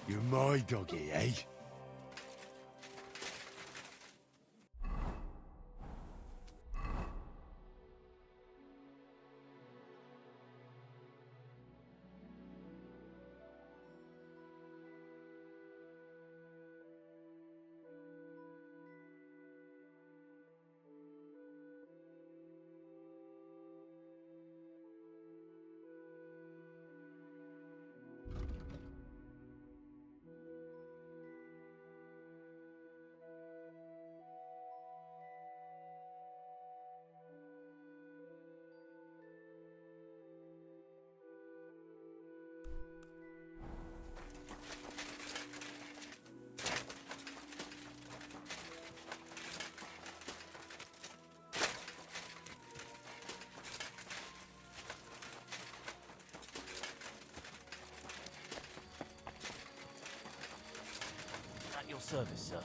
You're my doggy, eh? At your service, sir.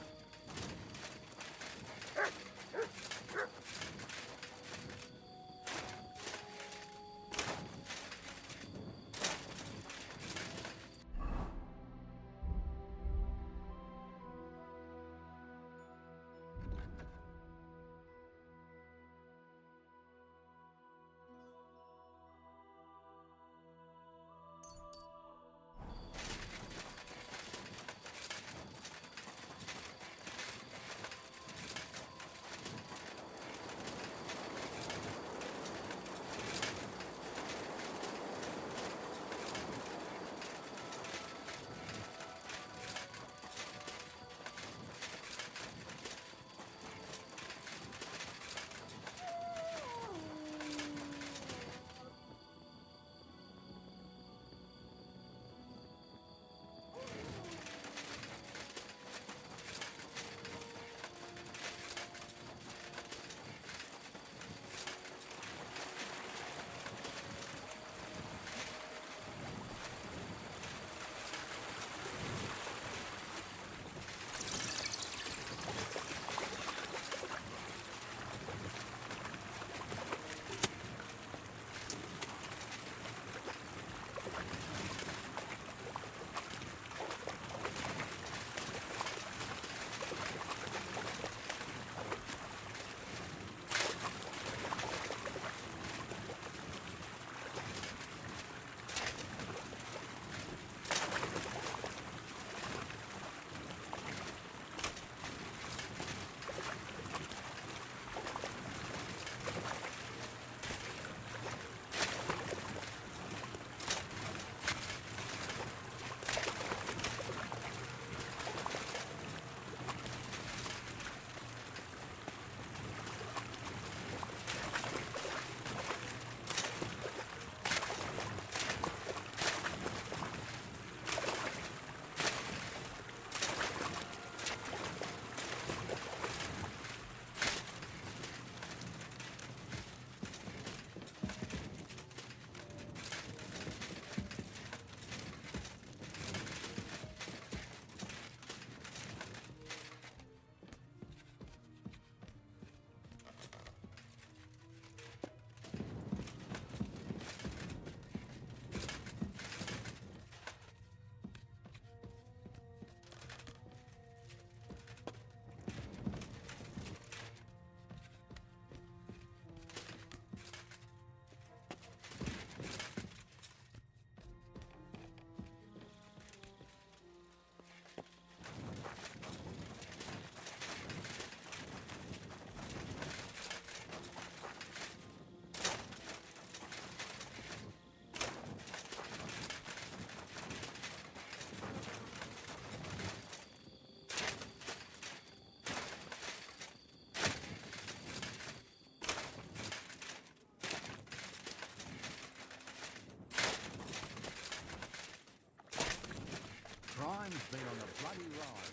Crime's been on a bloody rise.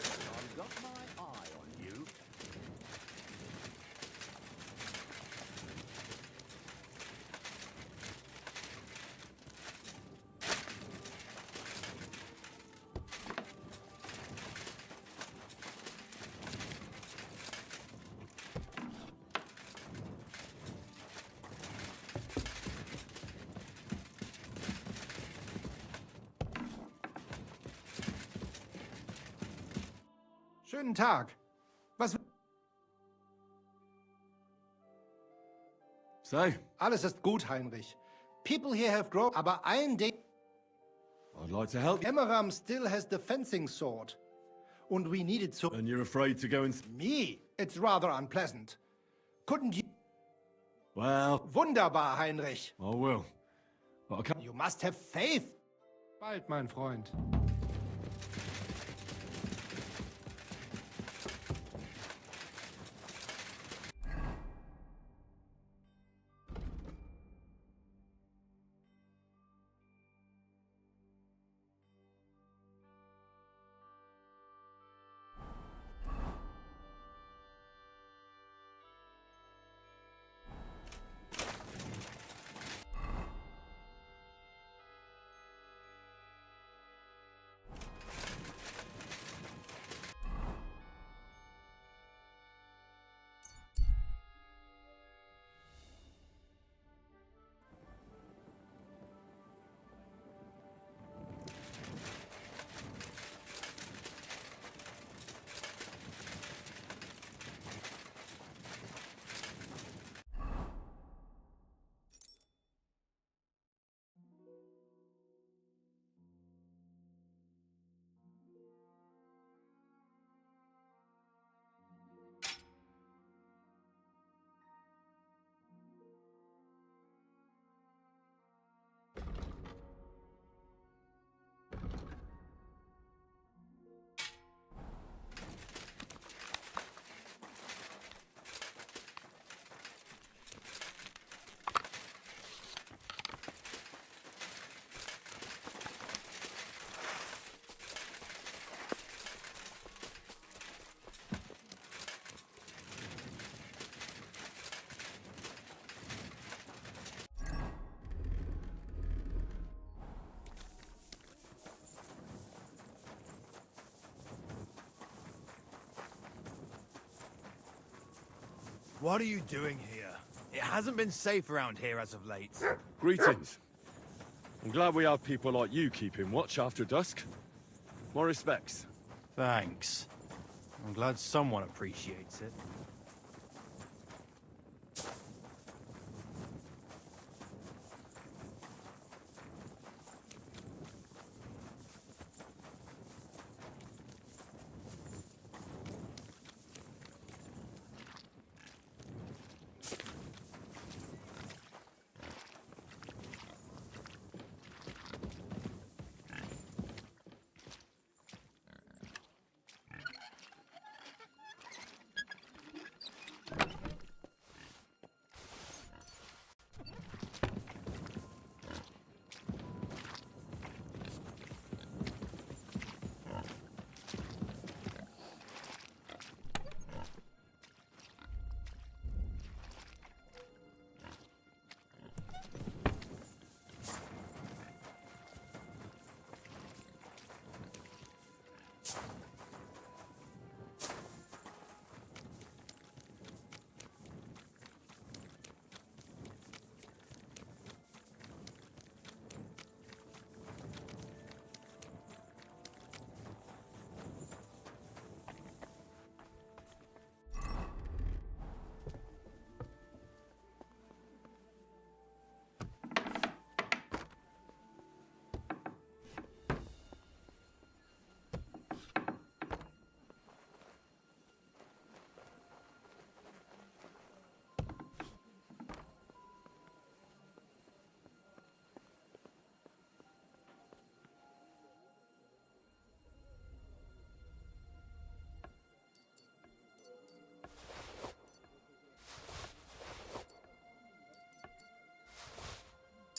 I've got my eye on you. Schönen Tag. Was... So, Alles ist gut, Heinrich. People here have grown, aber ein Ding... I'd like to help you. Emmeram still has the fencing sword. And we need it so... And you're afraid to go and... Me? It's rather unpleasant. Couldn't you... Well, Wunderbar, Heinrich. I will. But I can't... You must have faith. Bald, mein Freund. What are you doing here? It hasn't been safe around here as of late. Greetings. I'm glad we have people like you keeping watch after dusk. My respects. Thanks. I'm glad someone appreciates it.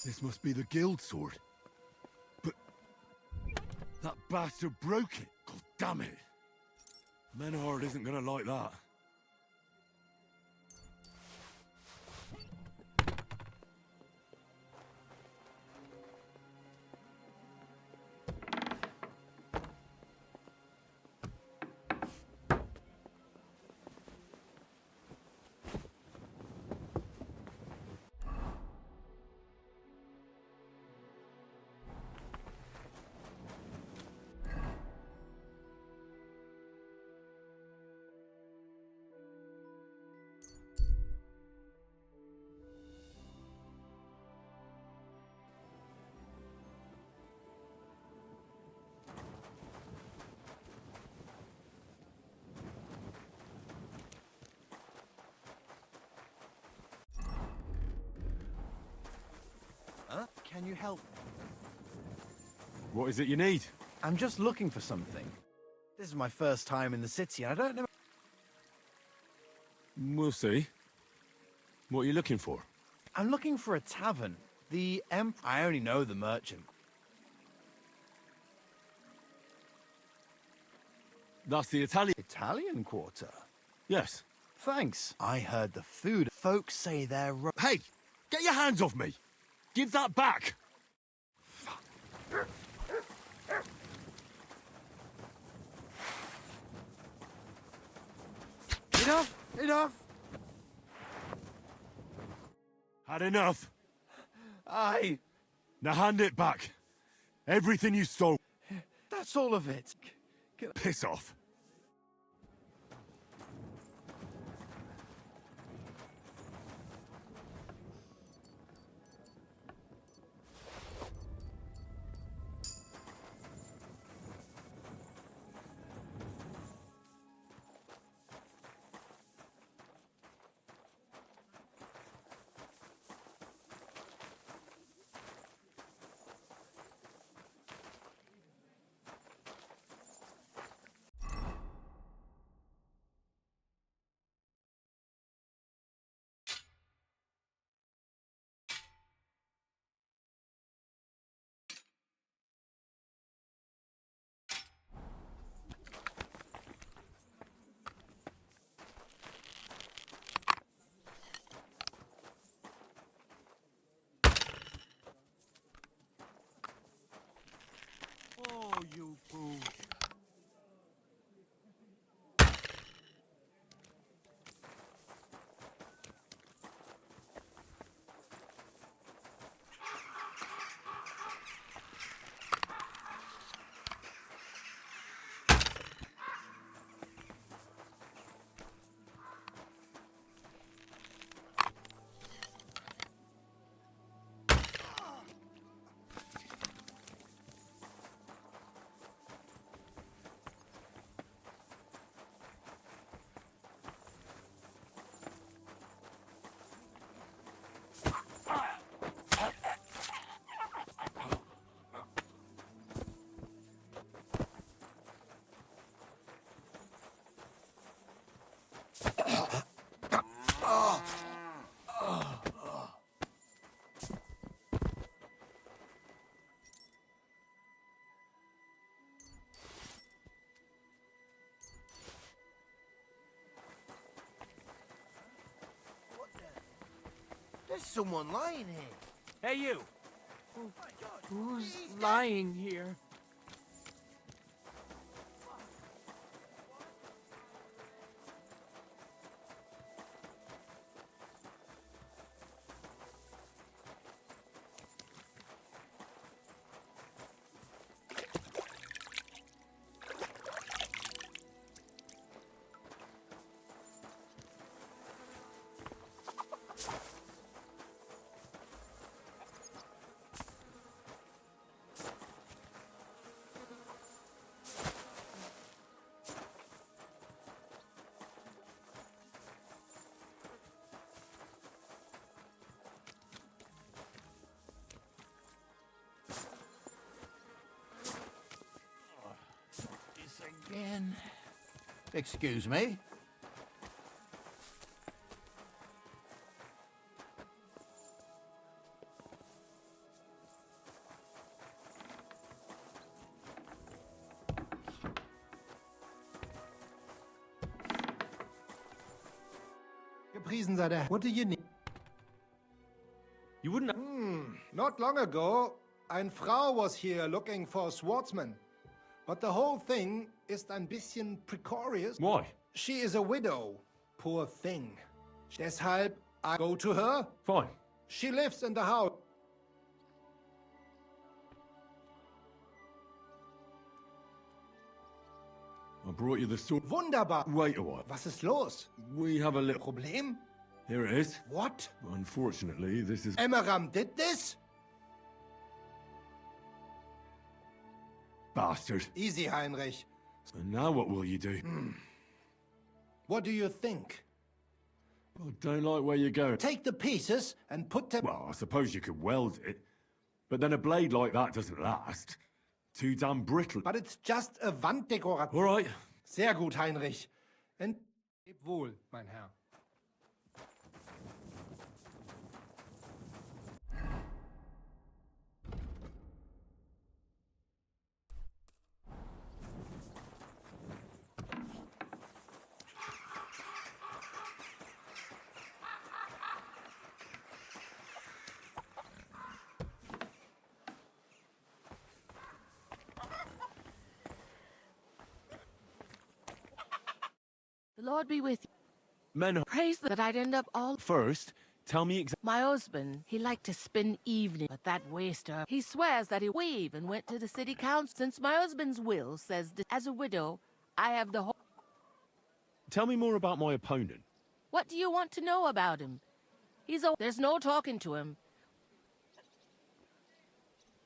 This must be the guild sword. But... that bastard broke it. God damn it. Menhard isn't gonna like that. Can you help? What is it you need? I'm just looking for something. This is my first time in the city, and I don't know... We'll see. What are you looking for? I'm looking for a tavern. The I only know the merchant. That's the Italian... Italian Quarter? Yes. Thanks. I heard the food. Folks say they're... Hey! Get your hands off me! Give that back! Enough! Enough! Had enough? Now hand it back. Everything you stole. that's all of it. Piss off. Oh, you fool. There's someone lying here. Hey, you! Who's lying here? Again. Excuse me. Gepriesen sei der. What do you need? You wouldn't... Not long ago, ein Frau was here looking for a swordsman. But the whole thing ist ein bisschen precarious. Why? She is a widow. Poor thing. Deshalb, I go to her. Fine. She lives in the house. I brought you the sword. Wunderbar. Wait a while. Was ist los? We have a little... Problem? Here it is. What? Unfortunately, this is... Emmeram did this? Bastard. Easy, Heinrich. And now what will you do? What do you think? I don't like where you're going. Take the pieces and put them... Well, I suppose you could weld it. But then a blade like that doesn't last. Too damn brittle. But it's just a Wanddekoration. All right. Sehr gut, Heinrich. Leb wohl, mein Herr. The Lord be with you. Men, Praise that I'd end up all... first, tell me exactly. My husband, he liked to spend evening, but that waster, he swears that he weave and went to the city council since my husband's will says that as a widow, I have the whole... Tell me more about my opponent. What do you want to know about him? There's no talking to him.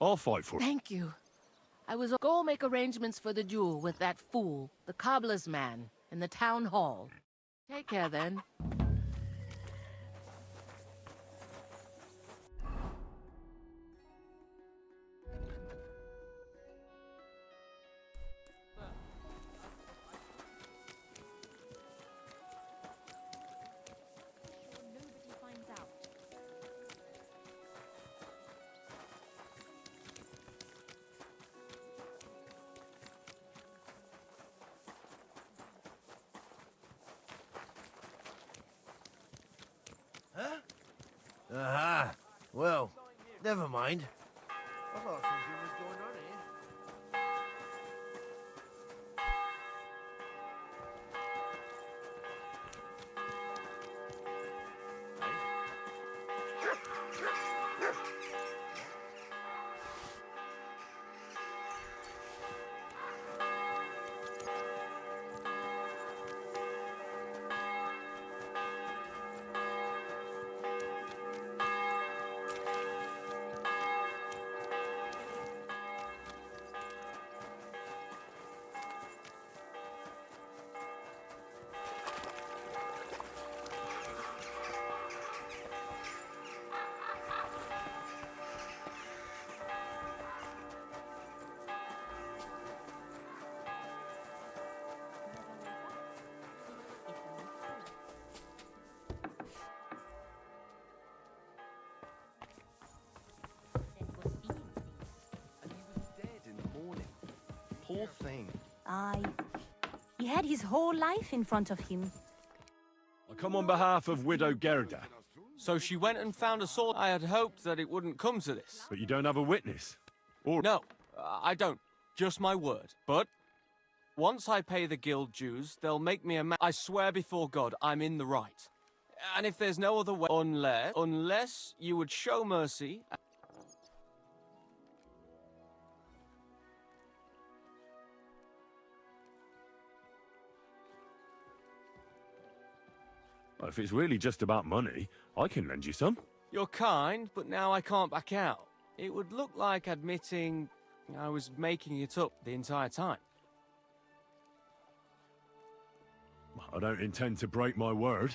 I'll fight for it. Thank you. I was go make arrangements for the duel with that fool, the cobbler's man, in the town hall. Take care then. Nobody finds out. Aha. Well, never mind. I thought something was going on here. And he was dead in the morning. Poor thing. Aye. He had his whole life in front of him. I come on behalf of Widow Gerda, So she went and found a sword. I had hoped that it wouldn't come to this. but you don't have a witness. Or No, I don't. Just my word. But once I pay the guild dues, they'll make me a man. I swear before God, I'm in the right. And if there's no other way, unless you would show mercy. if it's really just about money, I can lend you some. You're kind, but now I can't back out. It would look like admitting I was making it up the entire time. I don't intend to break my word.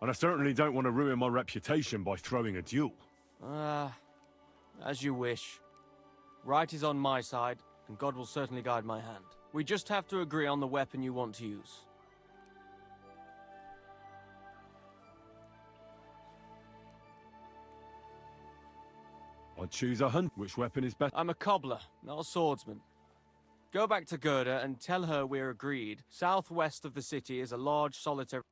And I certainly don't want to ruin my reputation by throwing a duel. As you wish. Right is on my side, and God will certainly guide my hand. We just have to agree on the weapon you want to use. I'd choose a hunt. Which weapon is better? I'm a cobbler, not a swordsman. Go back to Gerda and tell her we're agreed. Southwest of the city is a large solitary...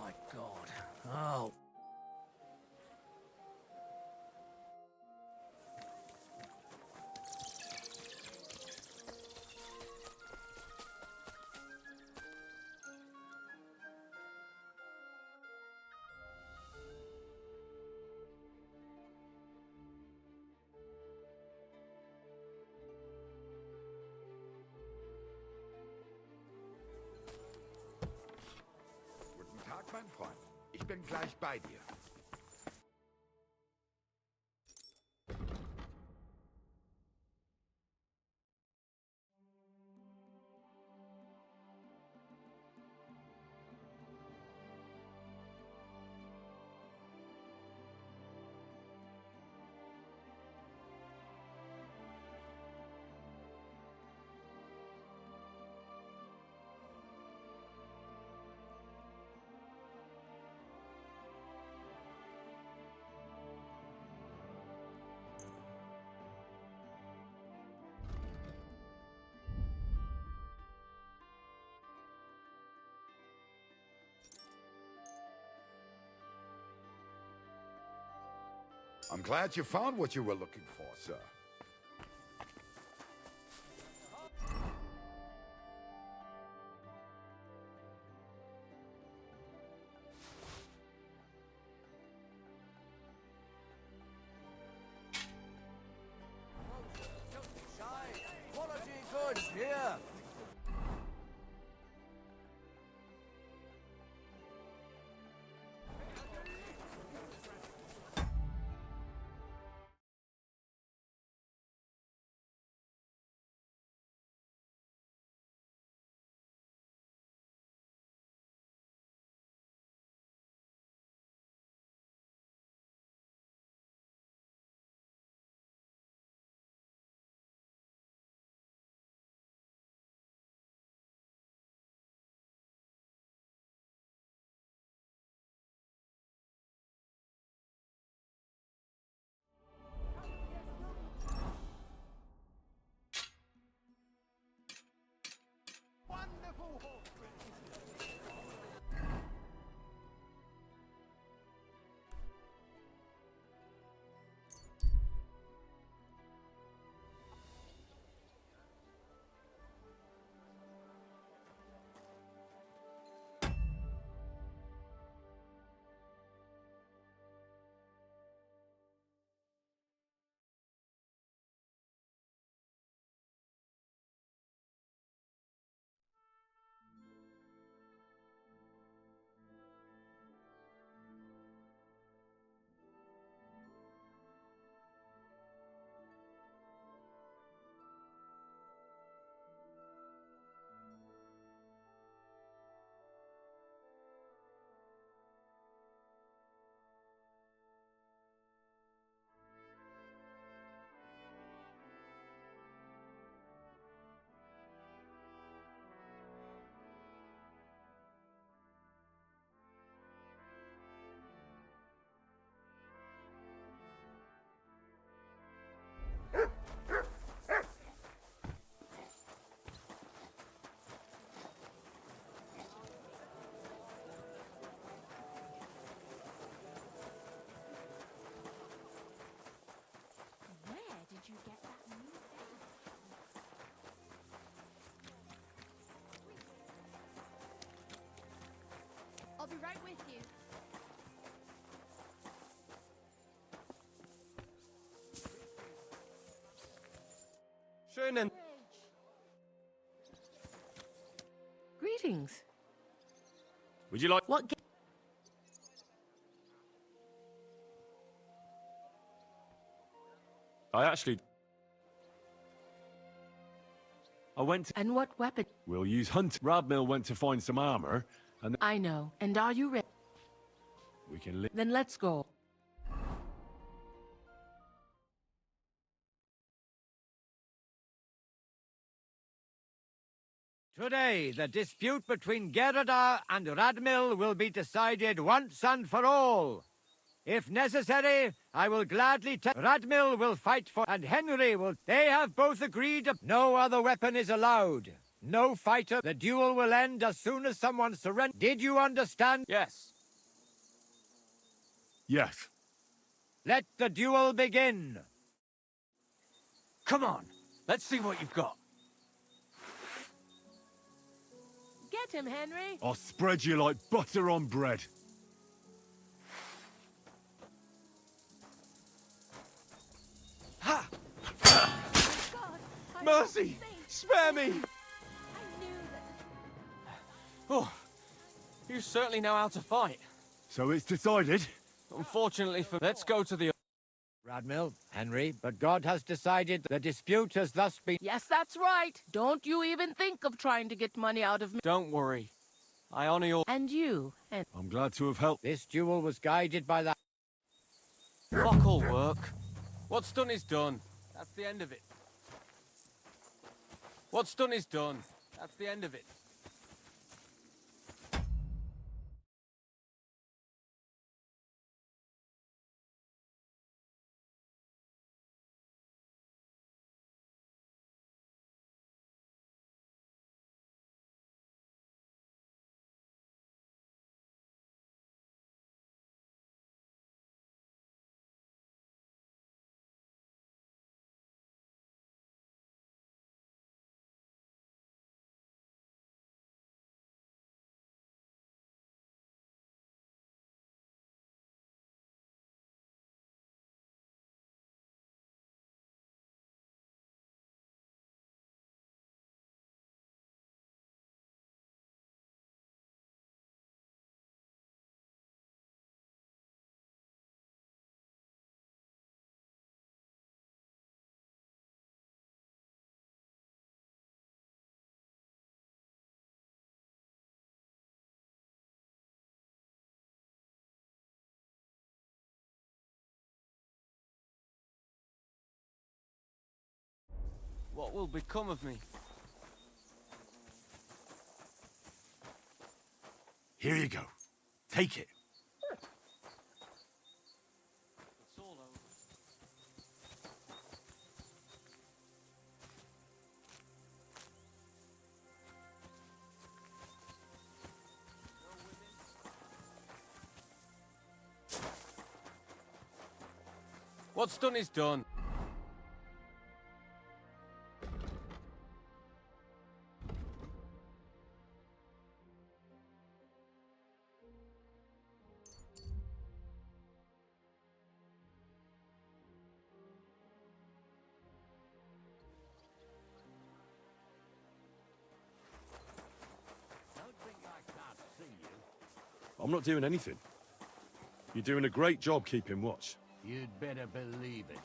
My God. Oh. bin gleich bei dir. I'm glad you found what you were looking for, sir. Quality goods here. Where did you get that new bed? I'll be right with you. Schönen. Greetings. Would you like... What I actually... I went to... and what weapon? We'll use hunt. Radmill went to find some armor, and I know. And are you ready? we can live. Then let's go. Today, the dispute between Geradar and Radmill will be decided once and for all. If necessary, I will gladly Radmill will fight for, and Henry will... They have both agreed no other weapon is allowed. No fighter. The duel will end as soon as someone surrenders. Did you understand? Yes. Yes. Let the duel begin. Come on. Let's see what you've got. Get him, Henry. I'll spread you like butter on bread. Ha! God, I'm Mercy! safe. Spare me! I knew that. Oh, you certainly know how to fight. So it's decided? Unfortunately for... Let's go to the... Radmill, Henry, but God has decided the dispute has thus been... Yes, that's right. Don't you even think of trying to get money out of me. Don't worry. I honor your... And you, and I'm glad to have helped. This duel was guided by that... Fuck all work. What's done is done. That's the end of it. What's done is done. That's the end of it. What will become of me? Here you go. Take it. It's all over. What's done is done. Don't think I can't see you. I'm not doing anything. You're doing a great job keeping watch. You'd better believe it.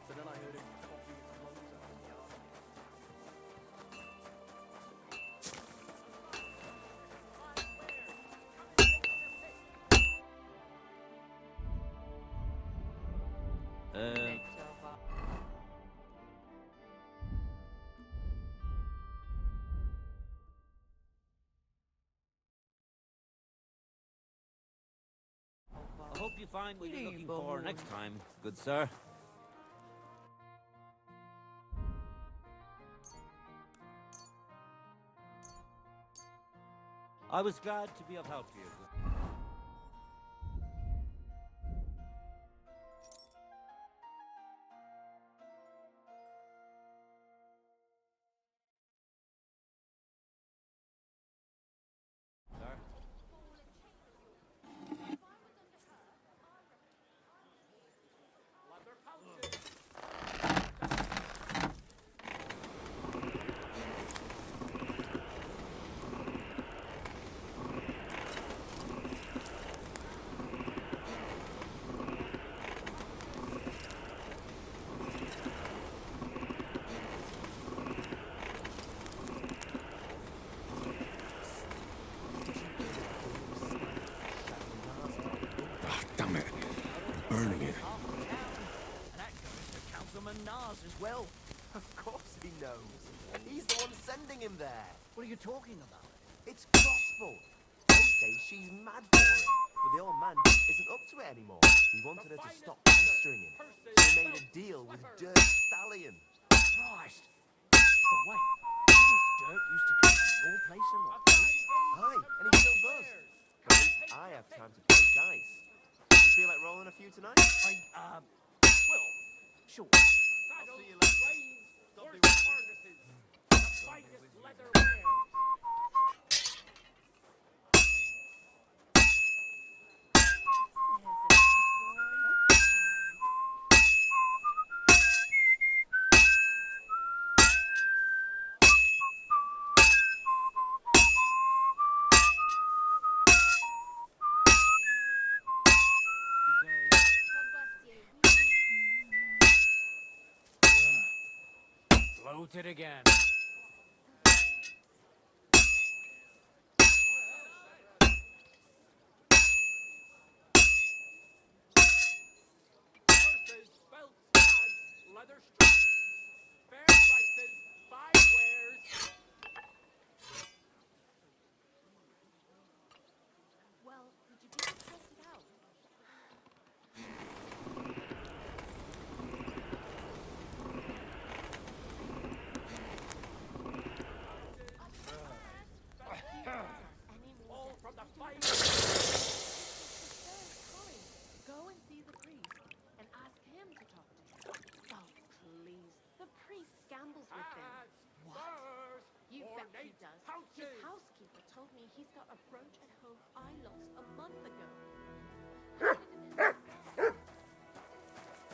But then I heard him coughing his lungs out in the yard. I hope you find what you're looking for next time, good sir. I was glad to be of help to you. Ah, damn it. Burning it. And that goes to Councilman Nars as well. Of course he knows. He's the one sending him there. What are you talking about? It's gospel. They say she's mad for it. But the old man isn't up to it anymore. He wanted her to stop pestering him. So he made a deal with Dirt Stallion. Christ! But wait, didn't Dirt used to come to your place a lot, eh? Aye, and he still does. But at least I have time to play dice. You feel like rolling a few tonight? Well, sure. I'll see you later. Don't be Bolted again. Purses, belts, bags, leather straps. Fair prices, fine wares. Well, did you get it tested out? All from the fine. Go and see the priest and ask him to talk to you. Oh, please. The priest gambles with them. Spurs, You bet he ornate does. pouches. His housekeeper told me he's got a brooch at home I lost a month ago.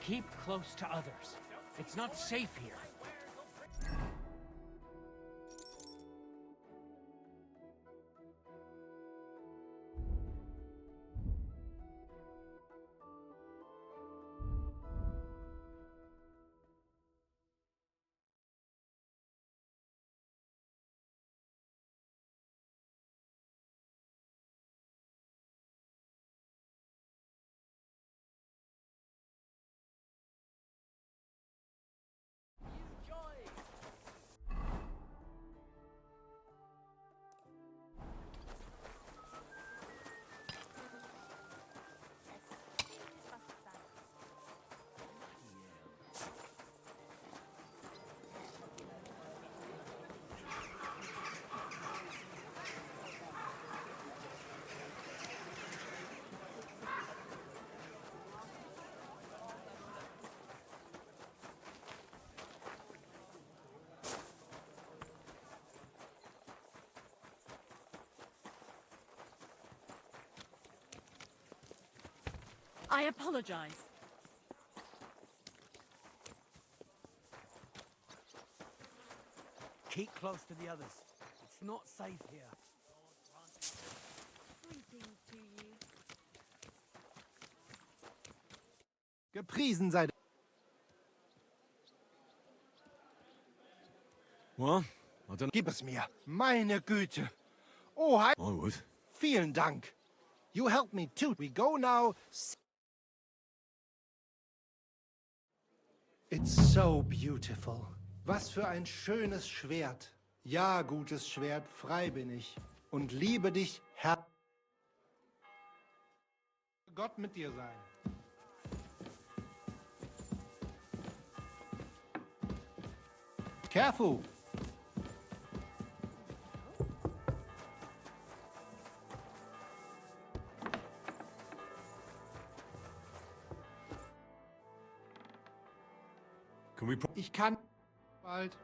Keep close to others. It's not safe here. I apologize. Keep close to the others. It's not safe here. Greetings to you. Gepriesen sei. Well, I don't Gib es mir. Meine Güte. Oh, I would. vielen Dank. You helped me too. We go now. It's so beautiful. Was für ein schönes Schwert. Ja, gutes Schwert, frei bin ich. Und liebe dich, Herr. Gott mit dir sein. Careful. Can we... Ich kann bald.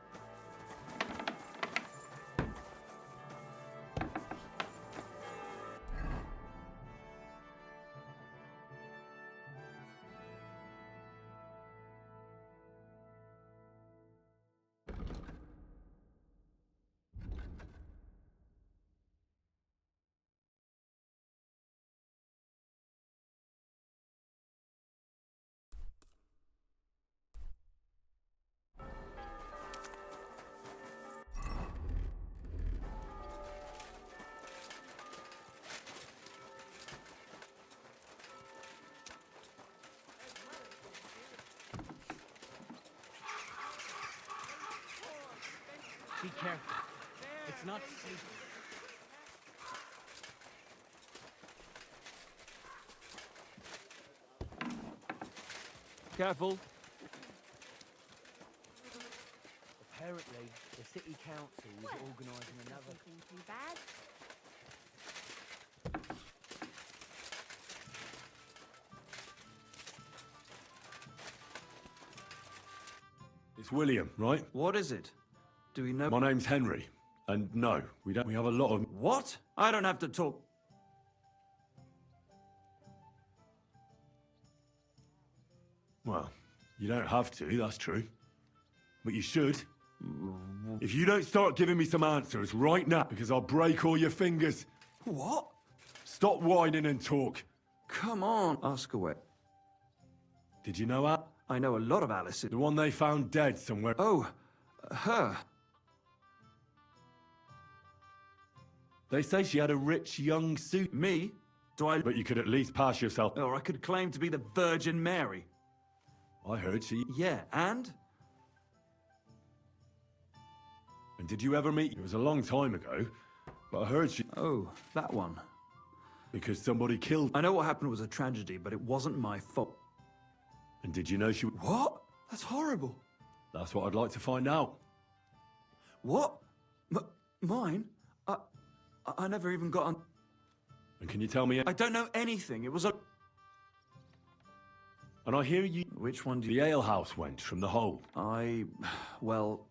Be careful. It's not safe. Careful. Apparently, the city council is organising another... Nothing too bad. It's William, right? What is it? Do we know? My name's Henry. And no, we don't. We have a lot of... What? I don't have to talk. Well, you don't have to, that's true. But you should. If you don't start giving me some answers right now, because I'll break all your fingers. What? Stop whining and talk. Come on, ask away. Did you know that? I know a lot of Alice's. The one they found dead somewhere. Oh, Her. They say she had a rich young suit. Me? Do I... But you could at least pass yourself. Or I could claim to be the Virgin Mary. I heard she... Yeah, and? And did you ever meet... It was a long time ago, but I heard she... Oh, that one. Because somebody killed... I know what happened was a tragedy, but it wasn't my fault. And did you know she... What? That's horrible. That's what I'd like to find out. What? Mine? I never even got on... And can you tell me... I don't know anything. It was a... And I hear you... Which one do you... The alehouse went from the hole. Well...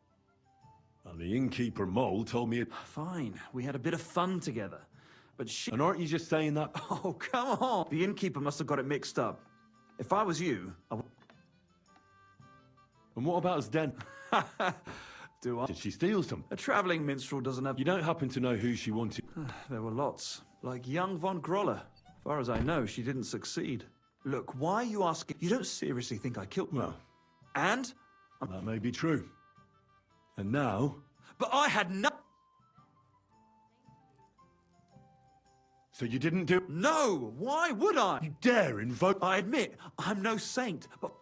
And the innkeeper Mole told me... Fine. We had a bit of fun together. But she... And aren't you just saying that... Oh, come on! The innkeeper must have got it mixed up. If I was you, I would... And what about us then? Do I? Did she steal some? A travelling minstrel doesn't have... You don't happen to know who she wanted? There were lots. Like young von Groller. As far as I know, she didn't succeed. Look, why are you asking? You don't seriously think I killed... Well... And? That may be true. And now... But I had no... So you didn't do... No! Why would I? You dare invoke... I admit, I'm no saint, but...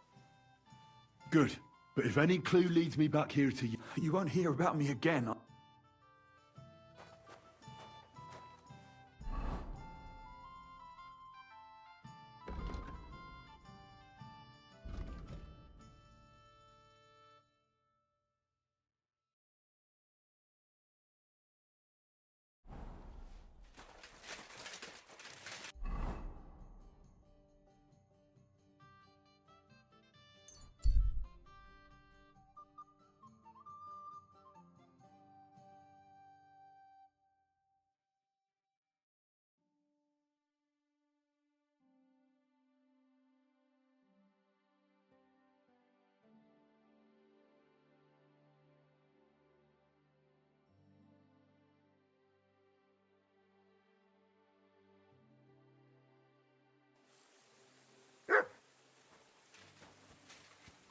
Good. But if any clue leads me back here to you... You won't hear about me again.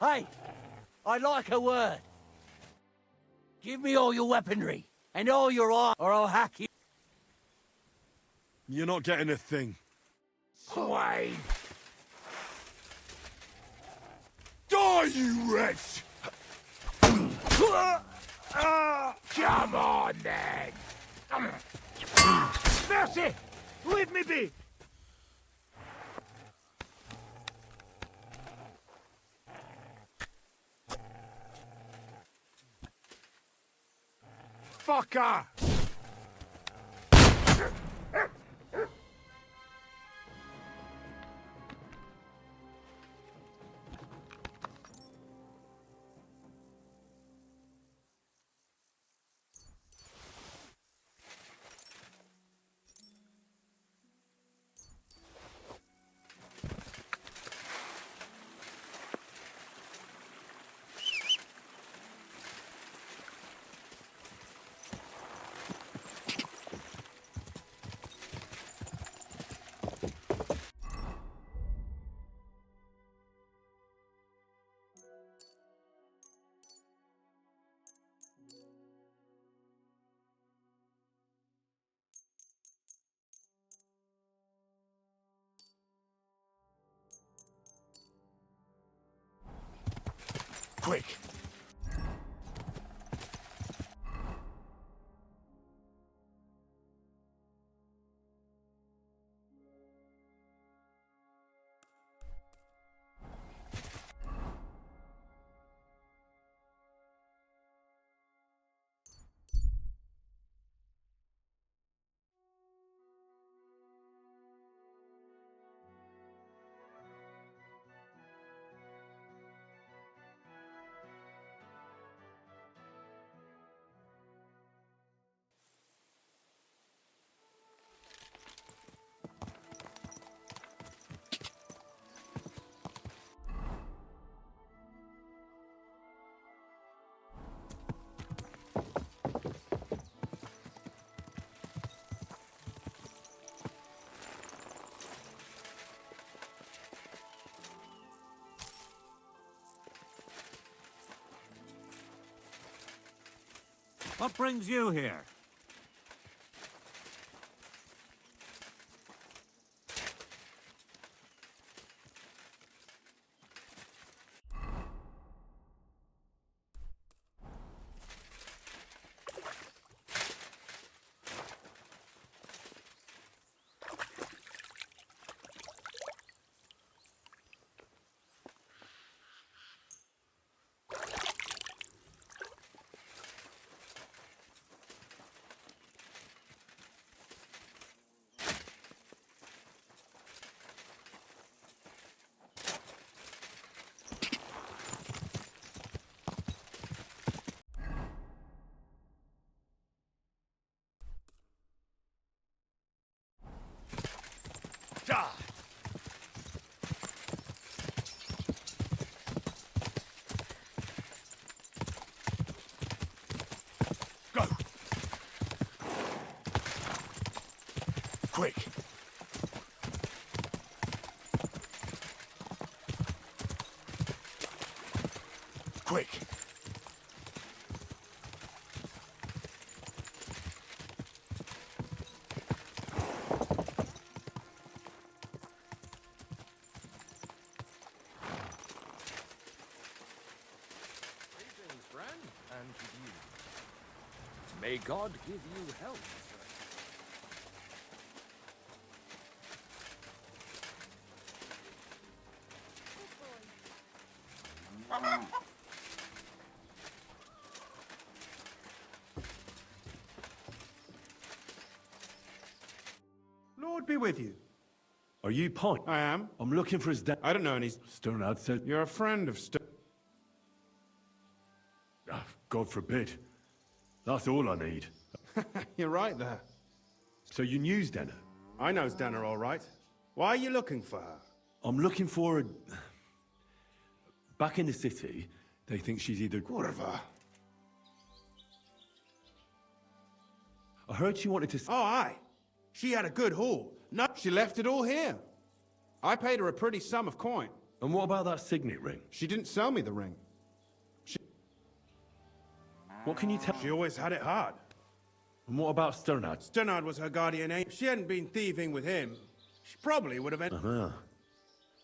Hey, I'd like a word. Give me all your weaponry and all your arms, or I'll hack you. You're not getting a thing. Swine! Die, you wretch! Come on, then! Mercy! Leave me be! Fucker! Quick! What brings you here? Go! Quick! Quick! Greetings, friend, and to you. May God give you health, sir. Lord be with you. Are you Pine? I am. I'm looking for his dad. I don't know any... Sternad said... You're a friend of God forbid. That's all I need. You're right there. So you knew Stenna? I know Stenna all right. Why are you looking for her? I'm looking for a... Back in the city, they think she's either... Kurva. I heard she wanted to... Oh, aye. She had a good haul. No, she left it all here. I paid her a pretty sum of coin. And what about that signet ring? She didn't sell me the ring. What can you tell? She always had it hard. And what about Sternad? Sternad was her guardian angel. If she hadn't been thieving with him, she probably would have ended... Uh-huh.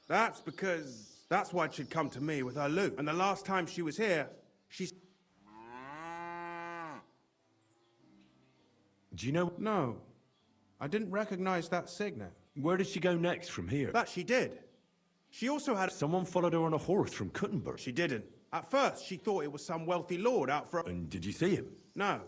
That's because... That's why she'd come to me with her loot. And the last time she was here, she... Do you know... No. I didn't recognize that signet. Where did she go next from here? That she did. She also had... Someone followed her on a horse from Kuttenberg. She didn't. At first, she thought it was some wealthy lord out for... And did you see him? No.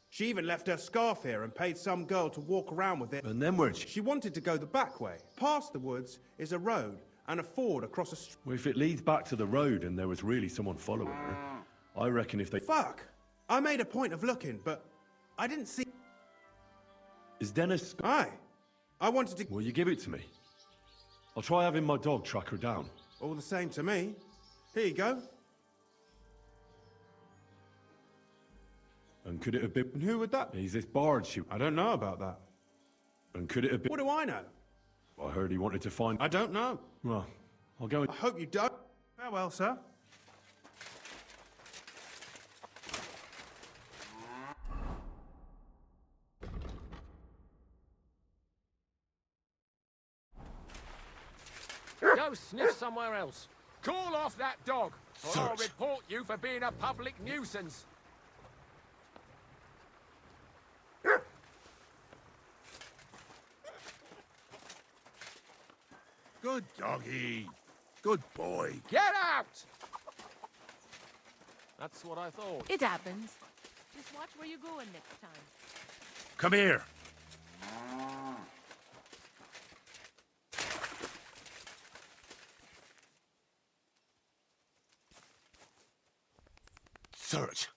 She even left her scarf here and paid some girl to walk around with it. And then where'd she... She wanted to go the back way. Past the woods is a road and a ford across a street. Well, if it leads back to the road and there was really someone following her, I reckon if they... Fuck! I made a point of looking, but I didn't see... Is Dennis... Aye. I wanted to... Will you give it to me? I'll try having my dog track her down. All the same to me. Here you go. And could it have been... And who would that be? He's this bard I don't know about that. And could it have been... What do I know? I heard he wanted to find... I don't know. Well, I'll go... I hope you don't. Farewell, sir. Go sniff somewhere else. Call off that dog, or I'll report you for being a public nuisance. Good doggy. Good boy. Get out! That's what I thought. It happens. Just watch where you're going next time. Come here. Search.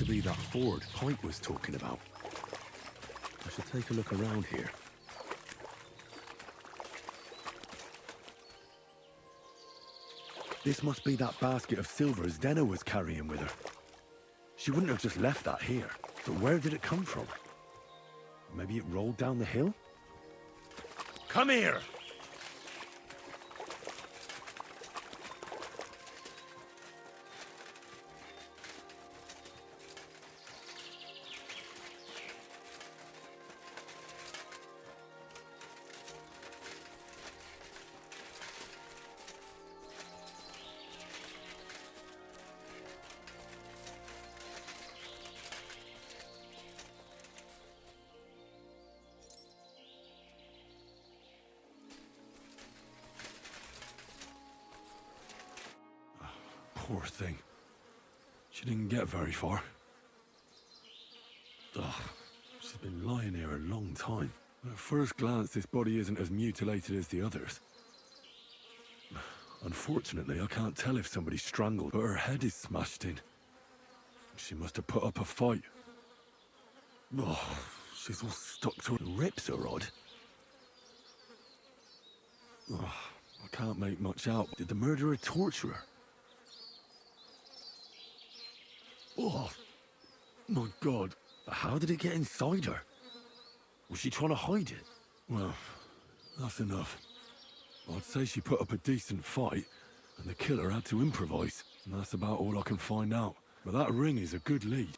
to be that ford Pike was talking about. I should take a look around here. This must be that basket of silver Zdena was carrying with her. She wouldn't have just left that here. But where did it come from? Maybe it rolled down the hill? Come here! Poor thing. She didn't get very far. Ugh, she's been lying here a long time. At first glance, this body isn't as mutilated as the others. Unfortunately, I can't tell if somebody strangled, but her head is smashed in. She must have put up a fight. Ugh, she's all stuck to her. The rips are odd. Ugh, I can't make much out. Did the murderer torture her? Oh, my God. How did it get inside her? Was she trying to hide it? Well, that's enough. I'd say she put up a decent fight, and the killer had to improvise. And that's about all I can find out. But that ring is a good lead.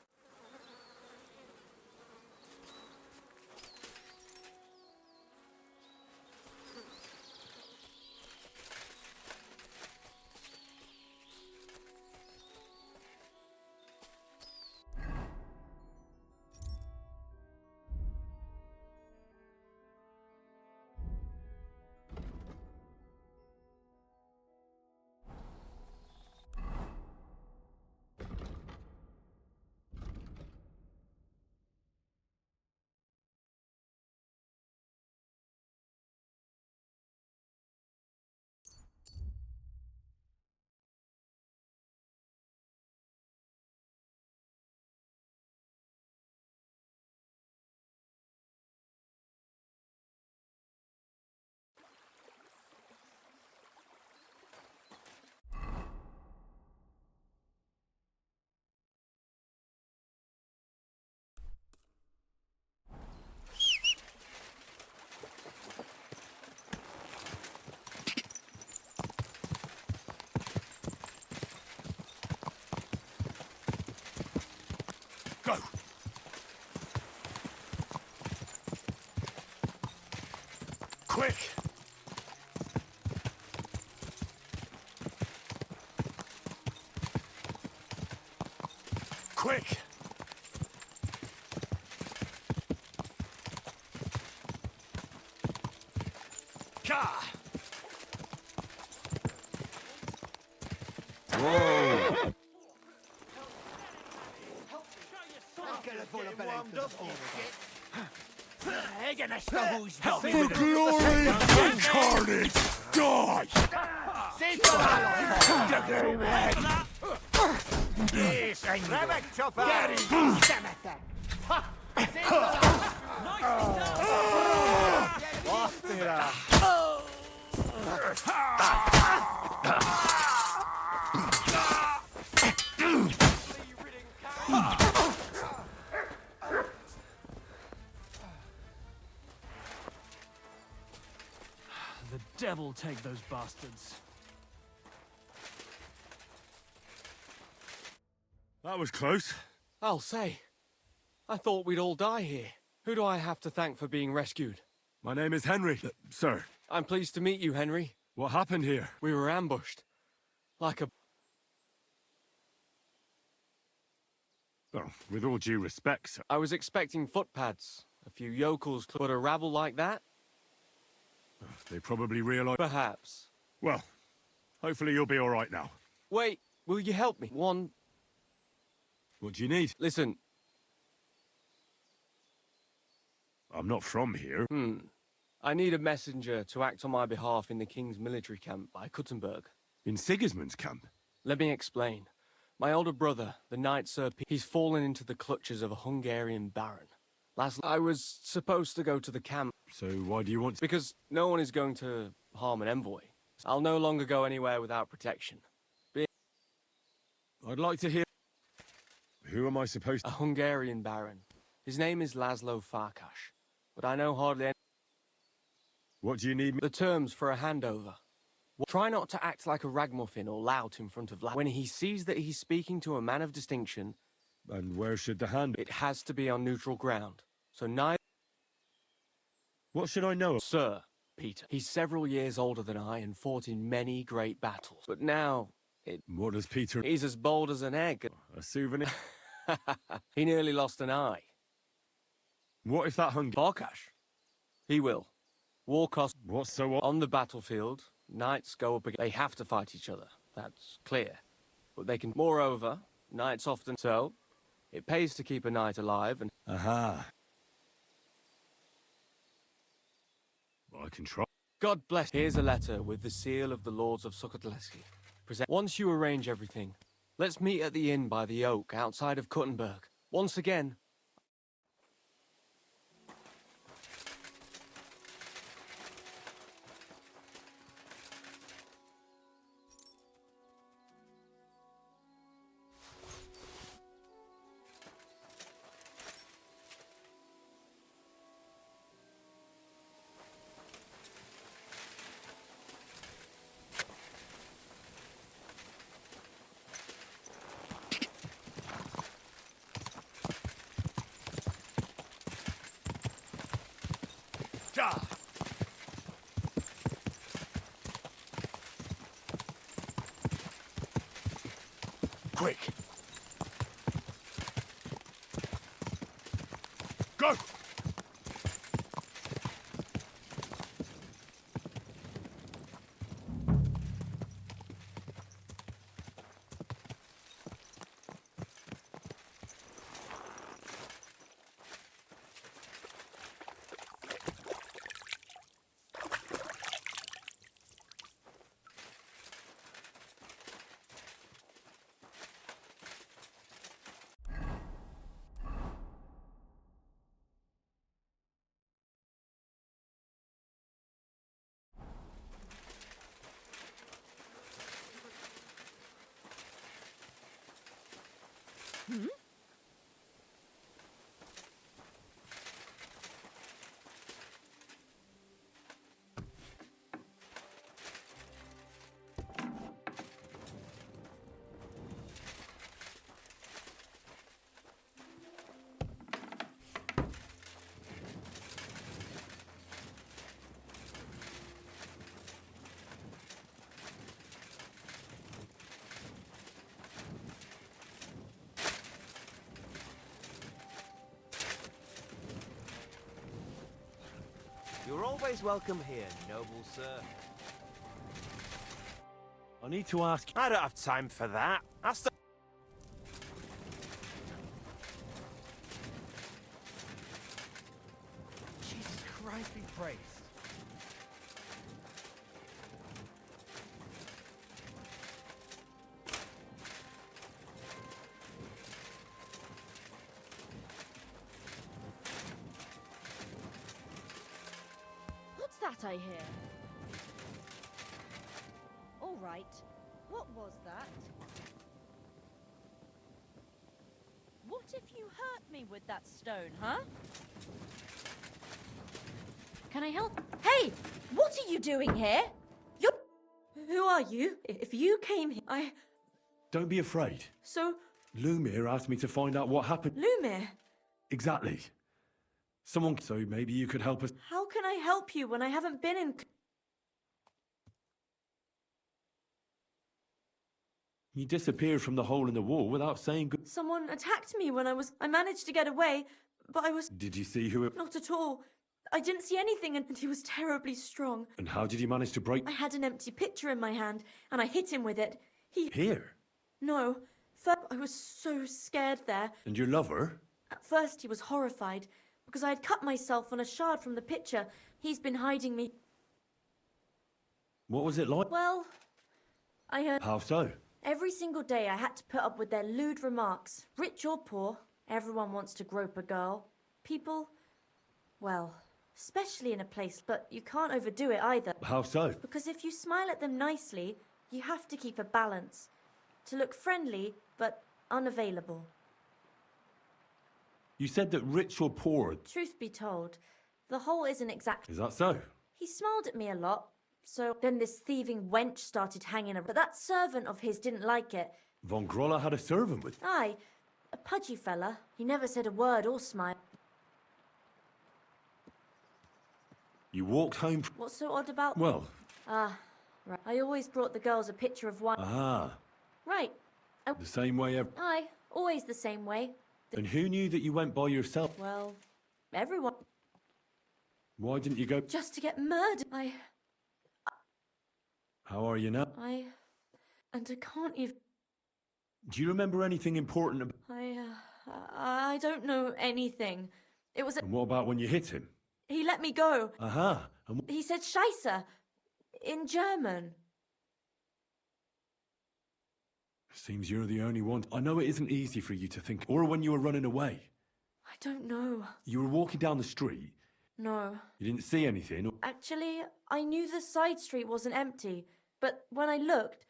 Go! Quick! Quick! Ka! Whoa! For glory incarnate, die! The devil take those bastards. That was close. I'll say. I thought we'd all die here. Who do I have to thank for being rescued? My name is Henry. Sir. I'm pleased to meet you, Henry. What happened here? We were ambushed. Like a... Well, with all due respect, sir. I was expecting footpads. A few yokels, but a rabble like that? They probably realise... Perhaps. Well, hopefully you'll be all right now. Wait, will you help me? What do you need? Listen. I'm not from here. I need a messenger to act on my behalf in the King's military camp by Kuttenberg. In Sigismund's camp? Let me explain. My older brother, the knight Sir he's fallen into the clutches of a Hungarian baron. I was supposed to go to the camp. So why do you want to? Because no one is going to harm an envoy. I'll no longer go anywhere without protection. I'd like to hear... Who am I supposed to... A Hungarian baron. His name is Laszlo Farkas. But I know hardly any... What do you need me... The terms for a handover. Try not to act like a ragamuffin or lout in front of When he sees that he's speaking to a man of distinction... And where should the hand... It has to be on neutral ground. So neither... What should I know? Sir Peter. He's several years older than I and fought in many great battles. But now... What does Peter... He's as bold as an egg. A souvenir? He nearly lost an eye. What if that Farkas? He will. War cost... What's so... On the battlefield, knights go up against... They have to fight each other. That's clear. But they can... Moreover, knights often... So, it pays to keep a knight alive and... Aha. I can try. God bless. Here's a letter with the seal of the Lords of Sokotelski. Once you arrange everything, let's meet at the inn by the Oak outside of Kuttenberg. Once again... Quick! Go! Hmm? You're always welcome here, noble sir. I need to ask... I don't have time for that. Ask the... Jesus Christ be praised. What's that I hear? All right. What was that? What if you hurt me with that stone, huh? Can I help? Hey! What are you doing here? You're... Who are you? If you came here, Don't be afraid. So... Lumir asked me to find out what happened. Lumir? Exactly. Someone... So maybe you could help us... How can I help you when I haven't been in... You disappeared from the hole in the wall without saying good... Someone attacked me when I managed to get away, but I was... Did you see who it... Not at all. I didn't see anything and he was terribly strong. And how did you manage to break... I had an empty pitcher in my hand and I hit him with it. He... Here? No. First, I was so scared there. And your lover? At first he was horrified because I had cut myself on a shard from the pitcher. He's been hiding me. What was it like? Well, I... How so? Every single day I had to put up with their lewd remarks. Rich or poor, everyone wants to grope a girl. People, well, especially in a place, but you can't overdo it either. How so? Because if you smile at them nicely, you have to keep a balance. To look friendly, but unavailable. You said that rich or poor... Truth be told, the whole isn't exactly... Is that so? He smiled at me a lot, so then this thieving wench started hanging around. But that servant of his didn't like it. Von Groller had a servant with... Aye, a pudgy fella. He never said a word or smiled. You walked home... What's so odd about... Well... Ah, right. I always brought the girls a picture of wine. Ah. Right. The same way Aye, always the same way. And who knew that you went by yourself? Well, everyone. Why didn't you go... Just to get murdered. How are you now? And I can't even... Do you remember anything important about... I don't know anything. It was... And what about when you hit him? He let me go. Aha. And He said Scheisse. In German. Seems you're the only one. I know it isn't easy for you to think. Or when you were running away. I don't know. You were walking down the street. No. You didn't see anything. Actually, I knew the side street wasn't empty. But when I looked,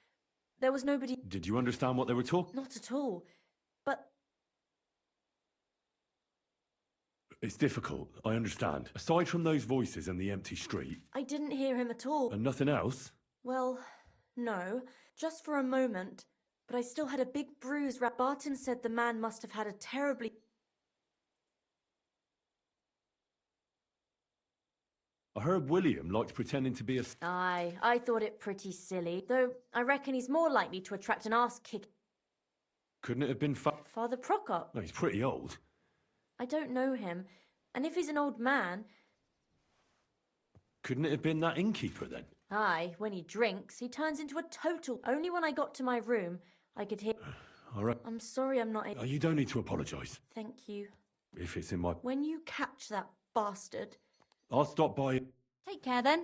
there was nobody... Did you understand what they were talking? Not at all. But... It's difficult, I understand. Aside from those voices and the empty street... I didn't hear him at all. And nothing else? Well, no. Just for a moment. But I still had a big bruise. Barton said the man must have had a terribly... I heard William liked pretending to be a... Aye, I thought it pretty silly. Though I reckon he's more likely to attract an ass-kick... Couldn't it have been Father Prokop? No, he's pretty old. I don't know him. And if he's an old man... Couldn't it have been that innkeeper then? Aye, when he drinks, he turns into a total... Only when I got to my room, I could hear... All right. I'm sorry I'm not... You don't need to apologise. Thank you. If it's in my... When you catch that bastard... I'll stop by... Take care then.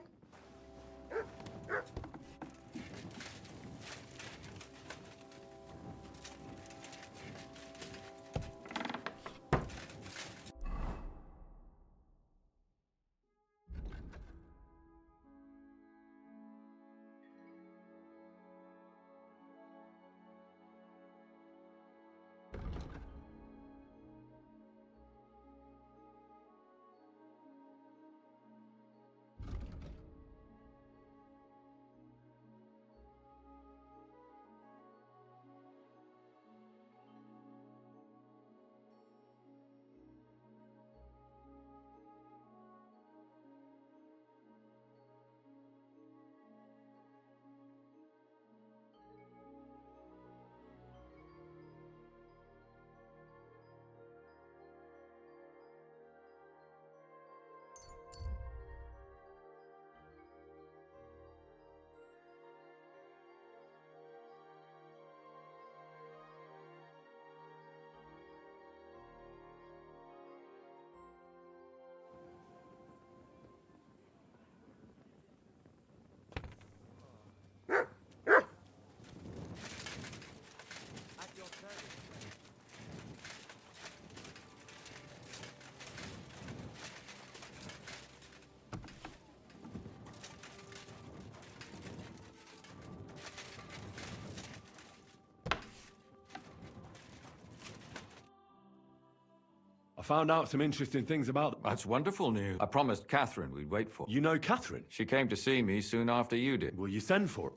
I found out some interesting things about them. That's wonderful news. I promised Catherine we'd wait for. You know Catherine? She came to see me soon after you did. Will you send for her?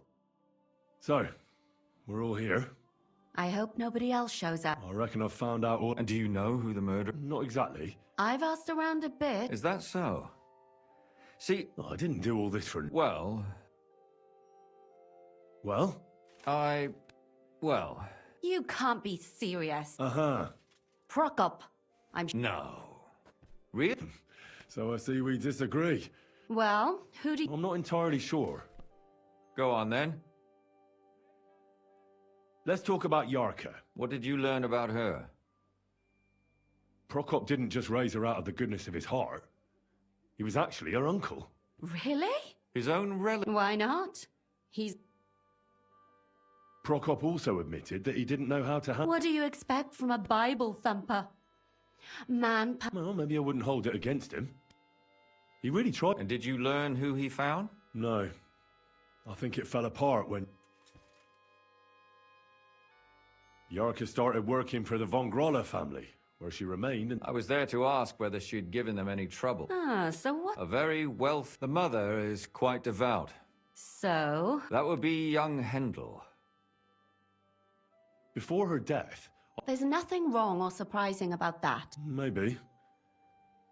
So, we're all here. I hope nobody else shows up. I reckon I've found out all... And do you know who the murderer... Not exactly. I've asked around a bit. Is that so? See... Oh, I didn't do all this for... Well... Well? Well... You can't be serious. Uh-huh. Prokop. No. Really? So I see we disagree. Well, who do you... I'm not entirely sure. Go on then. Let's talk about Yarka. What did you learn about her? Prokop didn't just raise her out of the goodness of his heart. He was actually her uncle. Really? His own relative? Why not? He's... Prokop also admitted that he didn't know how to handle... What do you expect from a Bible thumper? Man... Well, maybe I wouldn't hold it against him. He really tried... And did you learn who he found? No. I think it fell apart when... Yarka started working for the von Groller family, where she remained and... I was there to ask whether she'd given them any trouble. Ah, so what? A very wealthy... The mother is quite devout. So? That would be young Hendel. Before her death... There's nothing wrong or surprising about that. Maybe.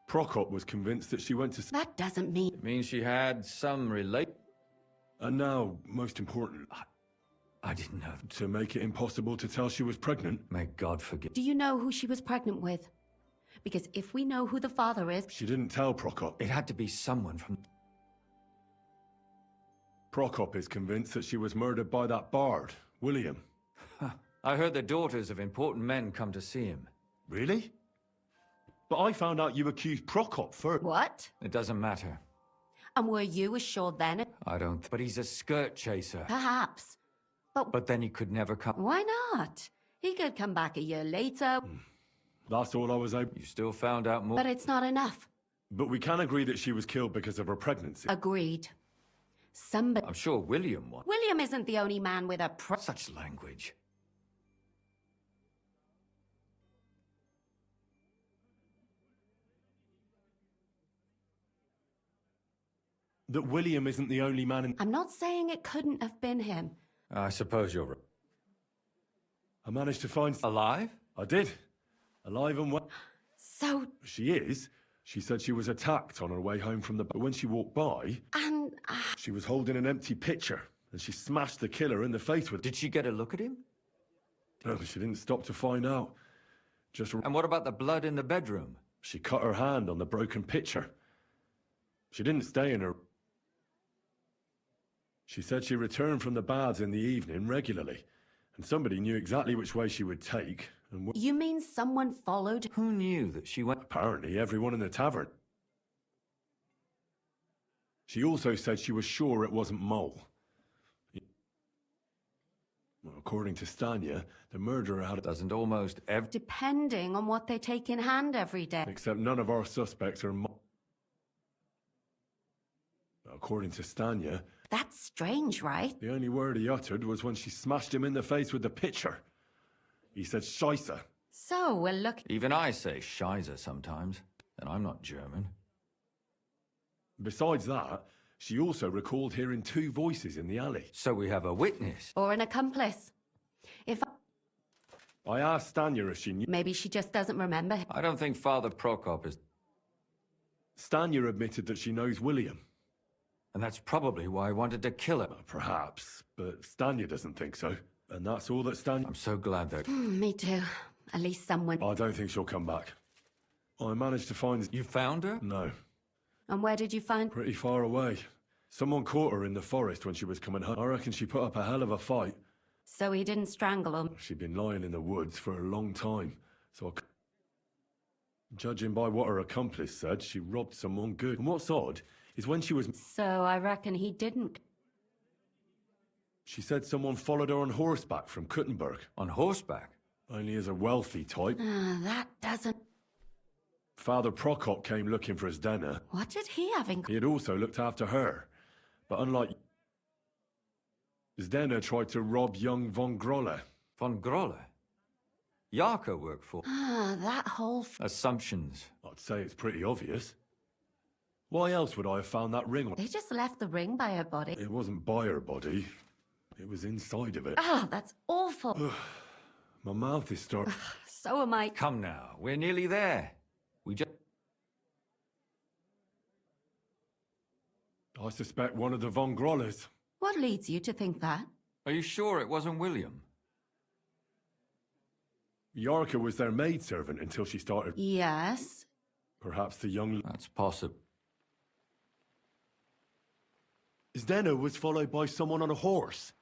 Prokop was convinced that she went to... That doesn't mean... It means she had some relate... And now, most important... I didn't know. To make it impossible to tell she was pregnant. May God forgive... Do you know who she was pregnant with? Because if we know who the father is... She didn't tell Prokop. It had to be someone from... Prokop is convinced that she was murdered by that bard, William. I heard the daughters of important men come to see him. Really? But I found out you accused Prokop first. What? It doesn't matter. And were you assured then? I don't... But he's a skirt chaser. Perhaps. But then he could never come... Why not? He could come back a year later. That's all I was able... You still found out more... But it's not enough. But we can agree that she was killed because of her pregnancy. Agreed. Somebody... I'm sure William won. William isn't the only man with a Such language. That William isn't the only man in... I'm not saying it couldn't have been him. I suppose you're right. I managed to find... Alive? I did. Alive and well. So... She is. She said she was attacked on her way home from the... But when she walked by... And... She was holding an empty pitcher, and she smashed the killer in the face with... Did she get a look at him? No, she didn't stop to find out. Just... And what about the blood in the bedroom? She cut her hand on the broken pitcher. She didn't stay in her... She said she returned from the baths in the evening regularly, and somebody knew exactly which way she would take, and... You mean someone followed? Who knew that she went... Apparently everyone in the tavern. She also said she was sure it wasn't Mole. Well, according to Stanya, the murderer had... Doesn't almost ever... Depending on what they take in hand every day. Except none of our suspects are Mole. According to Stanya... That's strange, right? The only word he uttered was when she smashed him in the face with the pitcher. He said Scheisse. So, we're looking... Even I say Scheisse sometimes, and I'm not German. Besides that, she also recalled hearing two voices in the alley. So we have a witness. Or an accomplice. If... I asked Stanya if she knew... Maybe she just doesn't remember. I don't think Father Prokop is... Stanya admitted that she knows William. And that's probably why I wanted to kill her. Perhaps, but Stanya doesn't think so. And that's all that Stanya... I'm so glad that... Me too. At least someone... I don't think she'll come back. I managed to find... You found her? No. And where did you find... Pretty far away. Someone caught her in the forest when she was coming home. I reckon she put up a hell of a fight. So he didn't strangle him? She'd been lying in the woods for a long time, so judging by what her accomplice said, she robbed someone good. And what's odd is when she was... So I reckon he didn't. She said someone followed her on horseback from Kuttenberg. On horseback? Only as a wealthy type. That doesn't... Father Prokop came looking for his dinner. What did he have in... He had also looked after her. But unlike... Zdena tried to rob young von Groller. Von Groller? Yarka worked for... that whole... Assumptions. I'd say it's pretty obvious. Why else would I have found that ring? They just left the ring by her body. It wasn't by her body. It was inside of it. That's awful. My mouth is starting... So am I. Come now, we're nearly there. We just... I suspect one of the von Grollers. What leads you to think that? Are you sure it wasn't William? Yarka was their maidservant until she started... Yes. Perhaps the young... That's possible. Zdeno was followed by someone on a horse.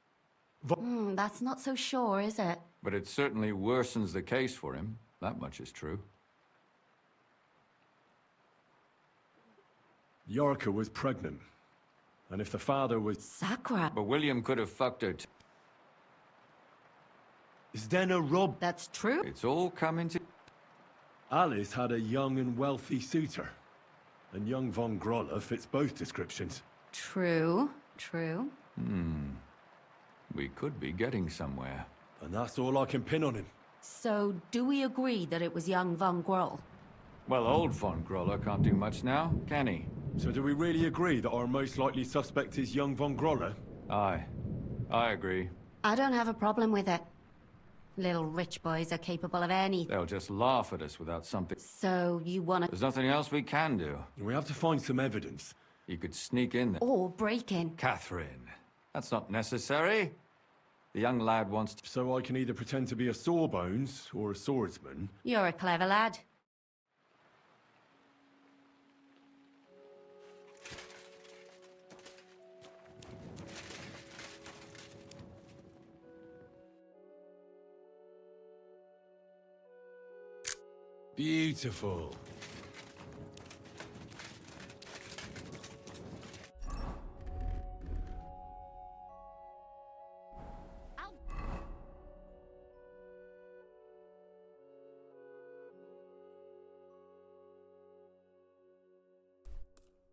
That's not so sure, is it? But it certainly worsens the case for him. That much is true. Yarka was pregnant. And if the father was... Sakura. But William could have fucked her Is there no Rob? That's true. It's all coming to... Alice had a young and wealthy suitor. And young von Groller fits both descriptions. True. True. We could be getting somewhere. And that's all I can pin on him. So, do we agree that it was young von Groll? Well, old von Groller can't do much now, can he? So do we really agree that our most likely suspect is young von Groller? Aye. I agree. I don't have a problem with it. Little rich boys are capable of anything. They'll just laugh at us without something. So, you wanna... There's nothing else we can do. We have to find some evidence. You could sneak in there. Or break in. Catherine, that's not necessary. The young lad wants to... So I can either pretend to be a sawbones or a swordsman. You're a clever lad. Beautiful.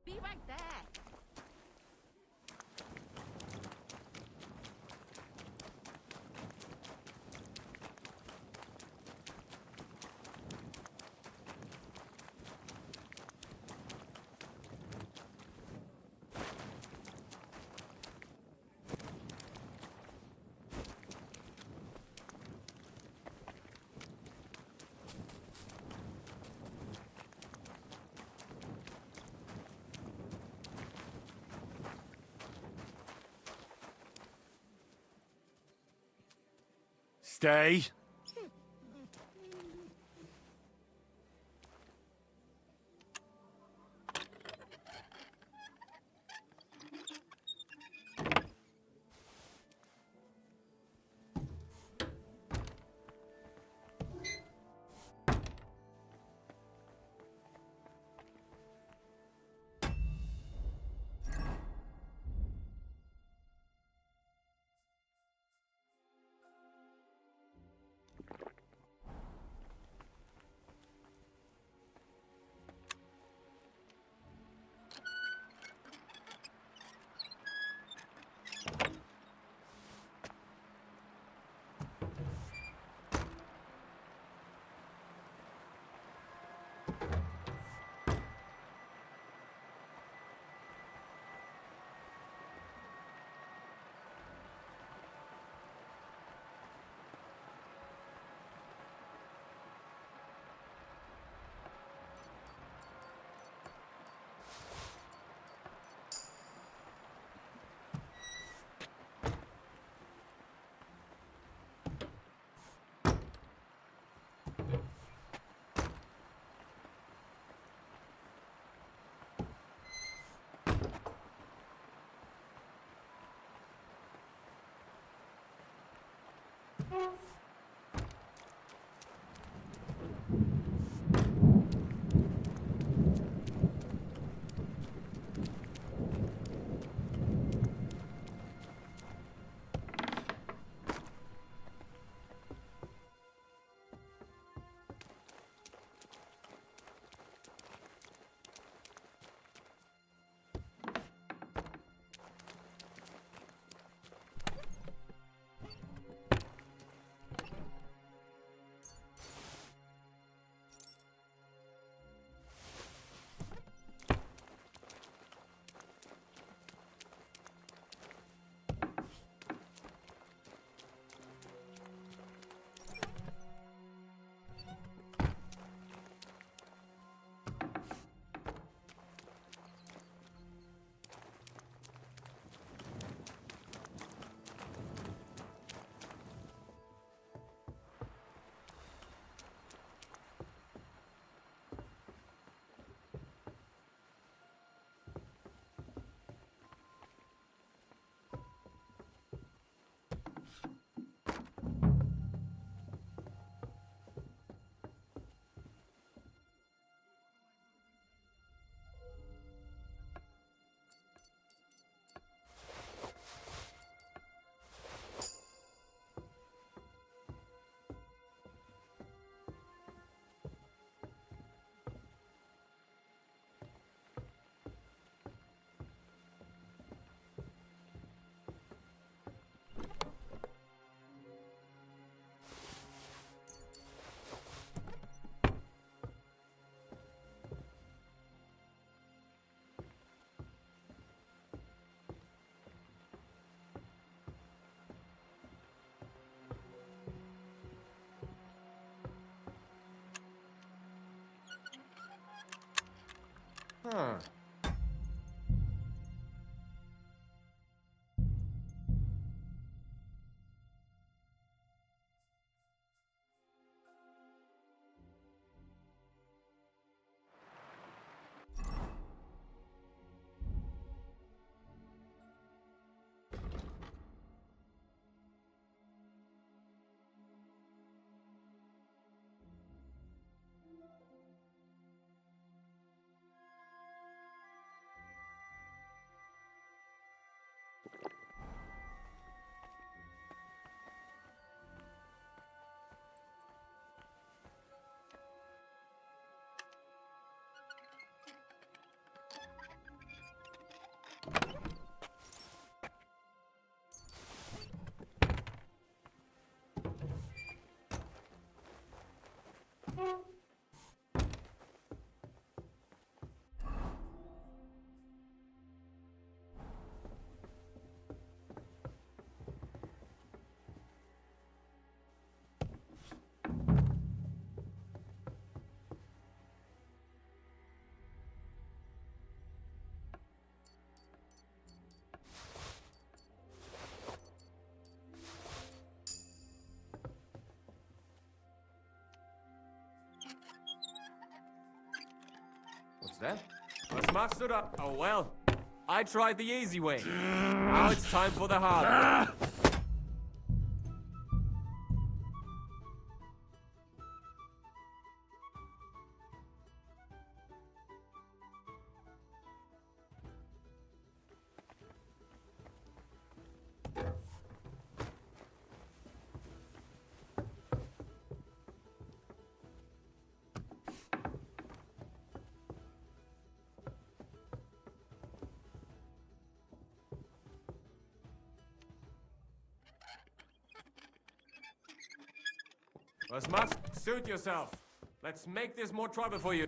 Be right there. Stay. Huh. What's that? Let's master it up. Oh well. I tried the easy way. Now it's time for the hard way. Must suit yourself. Let's make this more trouble for you.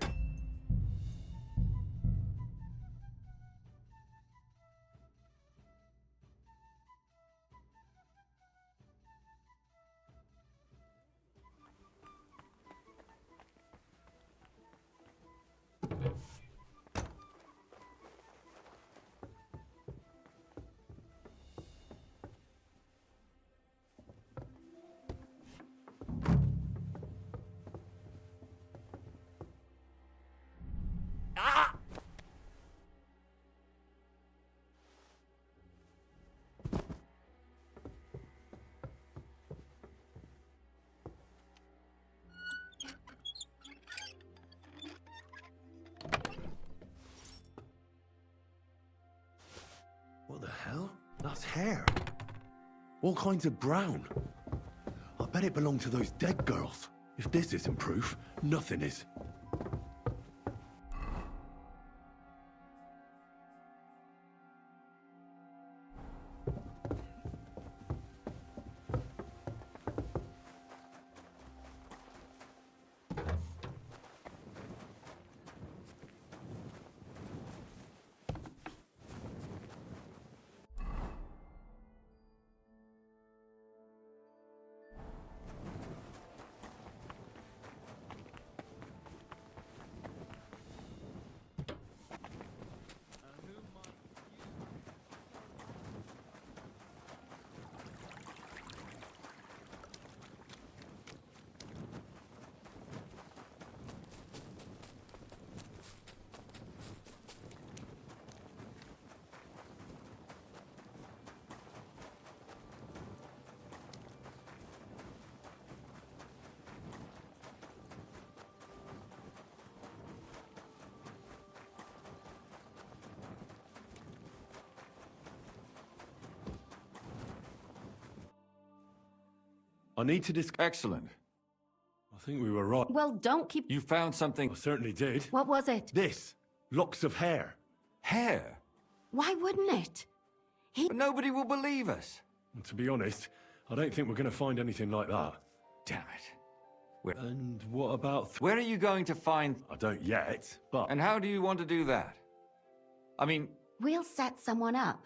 What the hell? That's hair. All kinds of brown. I bet it belonged to those dead girls. If this isn't proof, nothing is. I need to discuss. Excellent. I think we were right. Well, don't keep... You found something. I certainly did. What was it? This. Locks of hair. Hair? Why wouldn't it? But nobody will believe us. And to be honest, I don't think we're going to find anything like that. Damn it. And what about... Where are you going to find... I don't yet, but... And how do you want to do that? I mean... We'll set someone up.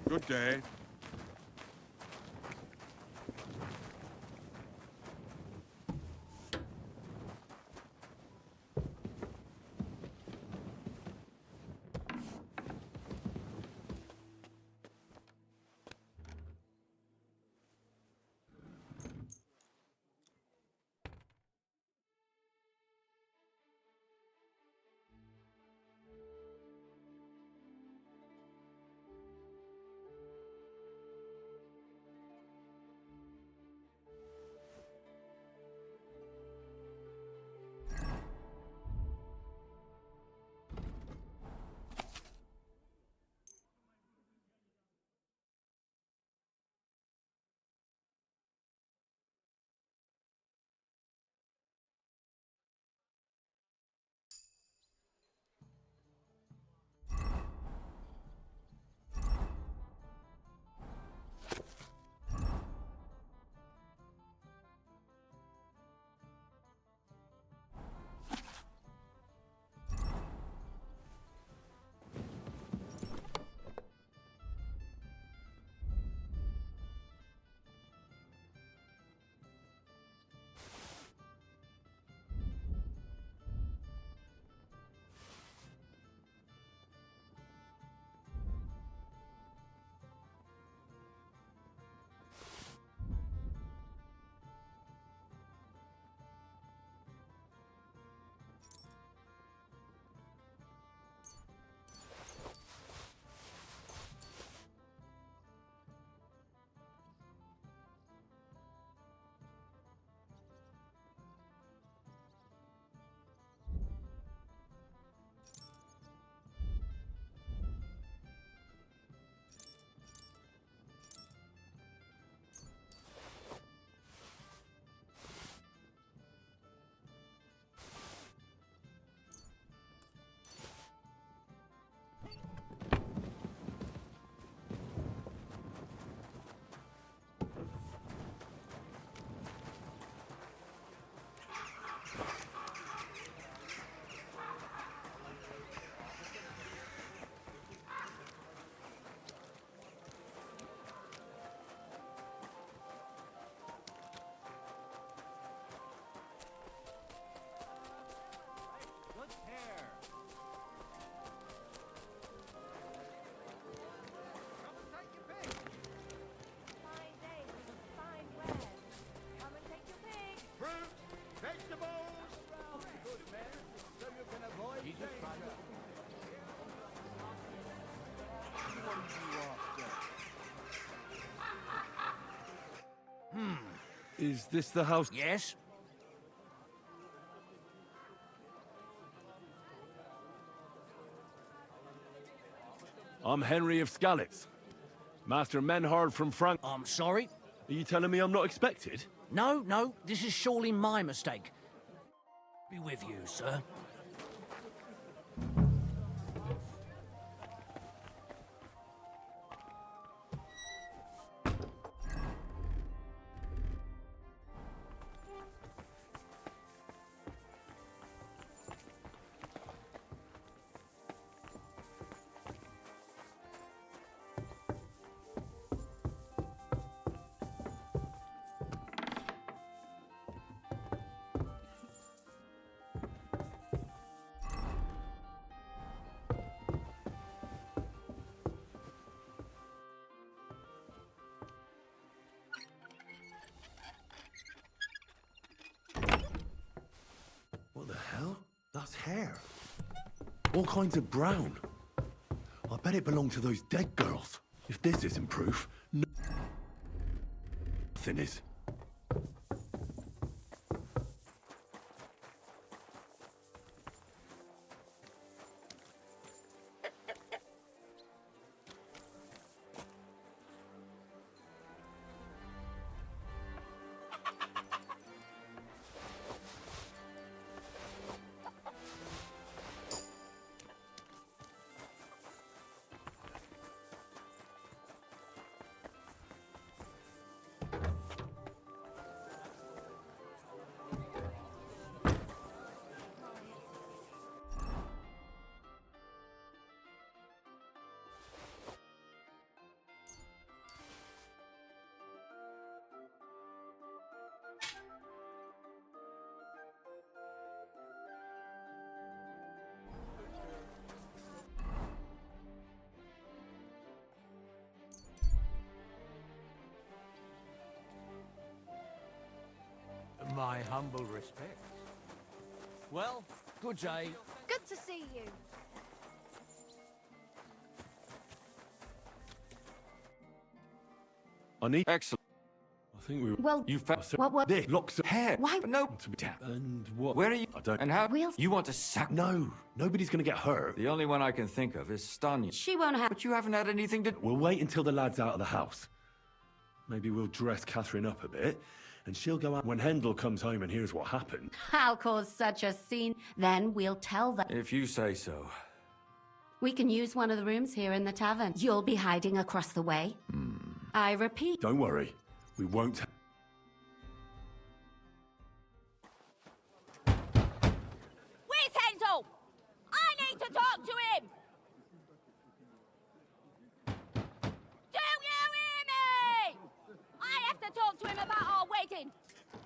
Good day. Is this the house? Yes? I'm Henry of Skalitz. Master Menhard from Frank. I'm sorry? Are you telling me I'm not expected? No, no, this is surely my mistake. Be with you, sir. What the hell? That's hair. All kinds of brown. I bet it belonged to those dead girls. If this isn't proof, nothing is. My humble respects. Well, good day. Good to see you. I need... Excellent. I think we... Well, You found what? this locks of hair. Why? But no. To be down. And what? Where are you? I don't... And how? We'll- You want to sack? No, nobody's going to get hurt. The only one I can think of is Stanya. She won't have. But you haven't had anything to... We'll wait until the lad's out of the house. Maybe we'll dress Catherine up a bit, and she'll go out when Hendel comes home and hears what happened. I'll cause such a scene. Then we'll tell them. If you say so. We can use one of the rooms here in the tavern. You'll be hiding across the way. I repeat. Don't worry, we won't... Where's Hendel? I need to talk to him! Do you hear me? I have to talk to him about our wedding.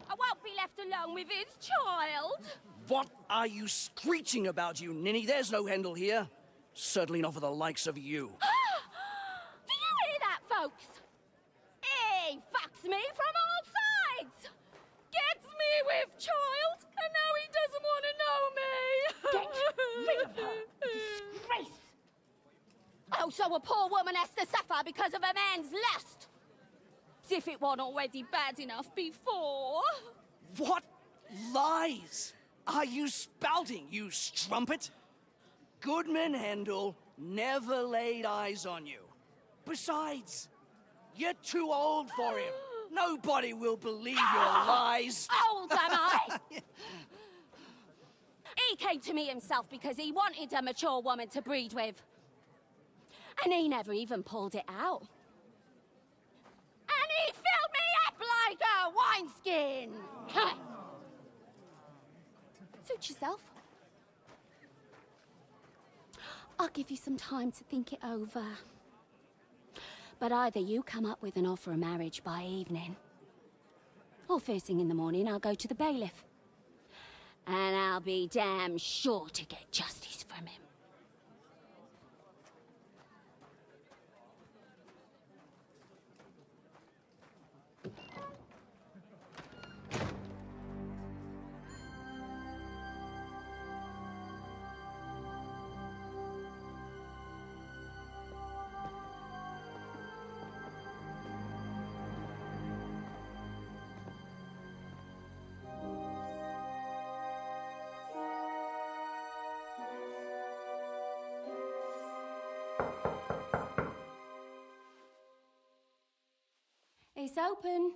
I won't be left alone with his child. What are you screeching about, you ninny? There's no Hendel here. Certainly not for the likes of you. Do you hear that, folks? He fucks me from all sides. Gets me with child, and now he doesn't want to know me. Get rid of her. Disgrace. Oh, so a poor woman has to suffer because of a man's lust. As if it wasn't already bad enough before. What lies are you spouting, you strumpet? Goodman Hendel never laid eyes on you. Besides, you're too old for him. Nobody will believe your lies. Old am I? He came to me himself because he wanted a mature woman to breed with. And he never even pulled it out. And he filled me up like a wineskin. Suit yourself. I'll give you some time to think it over. But either you come up with an offer of marriage by evening, or first thing in the morning I'll go to the bailiff. And I'll be damn sure to get justice from him. It's open.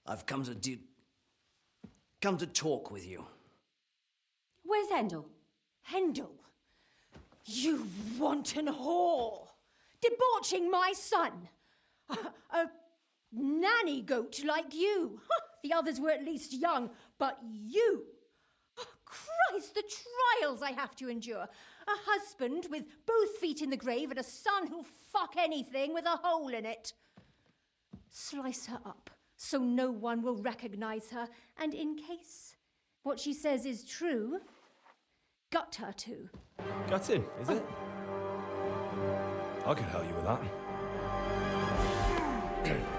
I've come to talk with you. Where's Hendel? Hendel? You wanton whore! Debauching my son! A nanny goat like you! The others were at least young, but you! Christ, the trials I have to endure! A husband with both feet in the grave and a son who'll fuck anything with a hole in it. Slice her up so no one will recognize her, and in case what she says is true, gut her too. Gutting, is it? I could help you with that.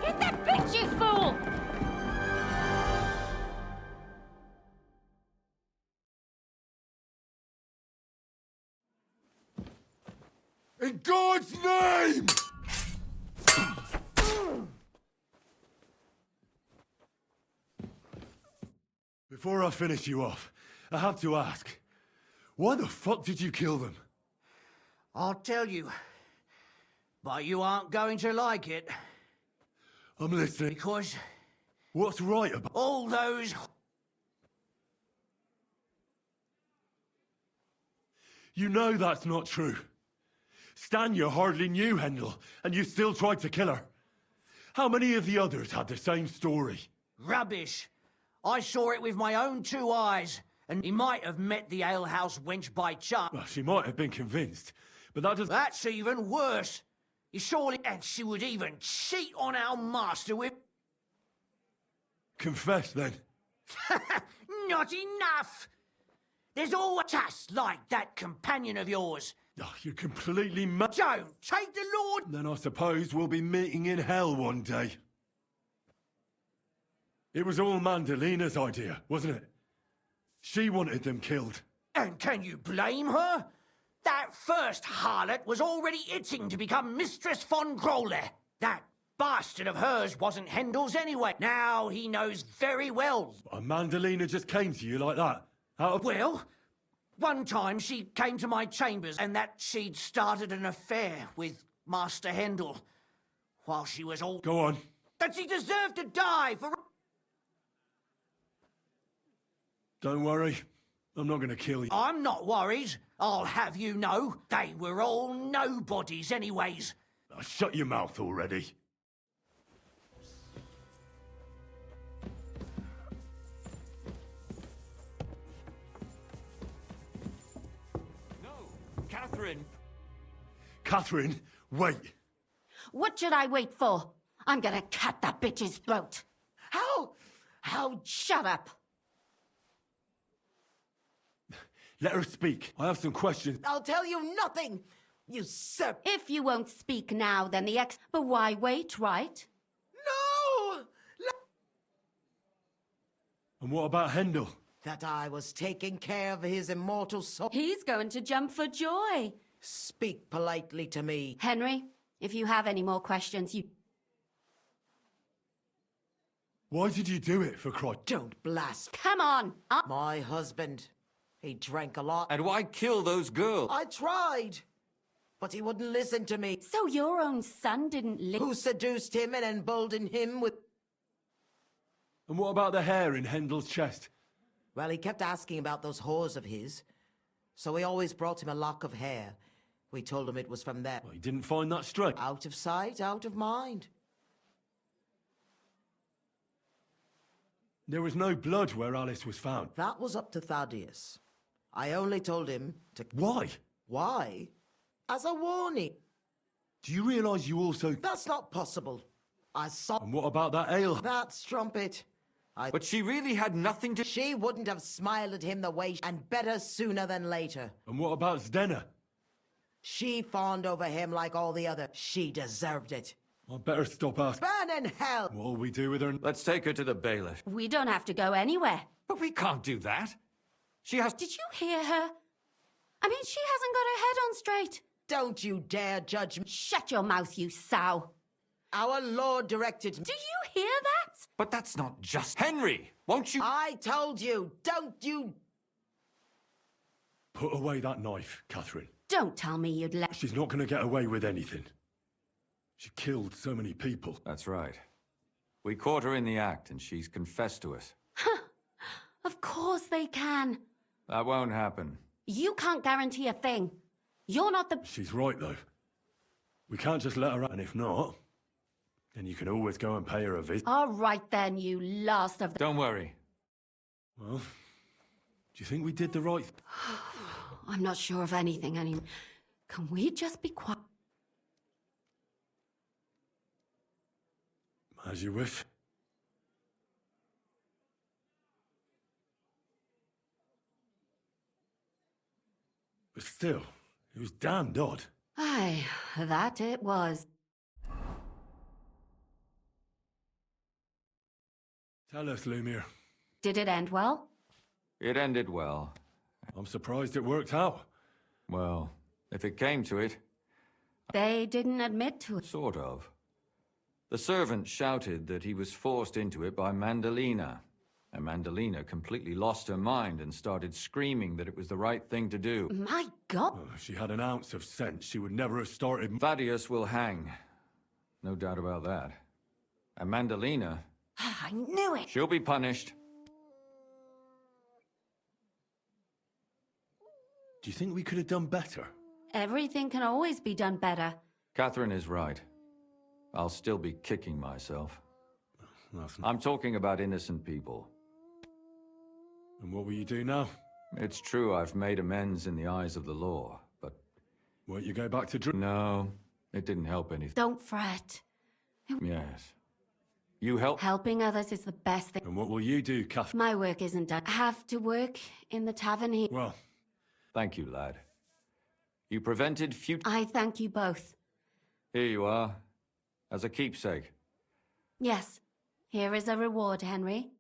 Get that bitch, you fool! In God's name! Before I finish you off, I have to ask, why the fuck did you kill them? I'll tell you, but you aren't going to like it. I'm listening. Because... What's right about... all those... You know that's not true. Stanya hardly knew Hendel, and you still tried to kill her. How many of the others had the same story? Rubbish. I saw it with my own 2 eyes, and he might have met the alehouse wench by chance. Well, she might have been convinced, but that doesn't... That's even worse. You surely... And she would even cheat on our master with... Confess, then. Not enough! There's always just like that companion of yours. Oh, you're completely mad. Don't take the Lord. Then I suppose we'll be meeting in hell one day. It was all Mandalina's idea, wasn't it? She wanted them killed. And can you blame her? That first harlot was already itching to become Mistress von Grole. That bastard of hers wasn't Hendel's anyway. Now he knows very well. And Mandalina just came to you like that? Out of... Well, one time she came to my chambers and that she'd started an affair with Master Hendel while she was all... Go on. That she deserved to die for... Don't worry. I'm not going to kill you. I'm not worried. I'll have you know. They were all nobodies anyways. Shut your mouth already. Catherine! Catherine, wait. What should I wait for? I'm gonna cut that bitch's throat. How? Shut up. Let her speak. I have some questions. I'll tell you nothing, you serp... If you won't speak now, then the ex... But why wait, right? No! And what about Hendel? That I was taking care of his immortal soul. He's going to jump for joy. Speak politely to me. Henry, if you have any more questions, you... Why did you do it, for Christ? Don't blast. Come on. My husband. He drank a lot. And why kill those girls? I tried. But he wouldn't listen to me. So your own son didn't listen? Who seduced him and emboldened him with... And what about the hair in Hendel's chest? Well, he kept asking about those whores of his. So we always brought him a lock of hair. We told him it was from them. Well, he didn't find that straight. Out of sight, out of mind. There was no blood where Alice was found. That was up to Thaddeus. I only told him to... Why? Why? As a warning. Do you realise you also... That's not possible. I saw... And what about that ale? That strumpet. But she really had nothing to... She wouldn't have smiled at him the way... And better sooner than later. And what about Zdenna? She fawned over him like all the other. She deserved it. I better stop asking. Burn in hell! What'll we do with her? Let's take her to the bailiff. We don't have to go anywhere. But we can't do that. She has... Did you hear her? I mean, she hasn't got her head on straight. Don't you dare judge me. Shut your mouth, you sow. Our Lord directed me. Do you hear that? But that's not just... Henry, won't you... I told you, don't you... Put away that knife, Catherine. Don't tell me you'd let... She's not going to get away with anything. She killed so many people. That's right. We caught her in the act, and she's confessed to us. Of course they can. That won't happen. You can't guarantee a thing. You're not the... She's right, though. We can't just let her out, and if not, then you can always go and pay her a visit. All right, then, you last of the... Don't worry. Well, do you think we did the right thing? I'm not sure of anything anymore. Can we just be quiet? As you wish. But still, it was damned odd. Aye, that it was. Tell us, Lumiere. Did it end well? It ended well. I'm surprised it worked out. Well, if it came to it... They didn't admit to it. Sort of. The servant shouted that he was forced into it by Mandalina. And Mandalina completely lost her mind and started screaming that it was the right thing to do. My God! Oh, if she had an ounce of sense, she would never have started... Thaddeus will hang. No doubt about that. And Mandalina... I knew it! She'll be punished. Do you think we could have done better? Everything can always be done better. Catherine is right. I'll still be kicking myself. That's... I'm talking about innocent people. And what will you do now? It's true I've made amends in the eyes of the law, but... Won't you go back to drink? No, it didn't help anything. Don't fret. Yes. You help? Helping others is the best thing. And what will you do, Catherine? My work isn't done. I have to work in the tavern here. Well... Thank you, lad. You prevented future... I thank you both. Here you are, as a keepsake. Yes, here is a reward, Henry.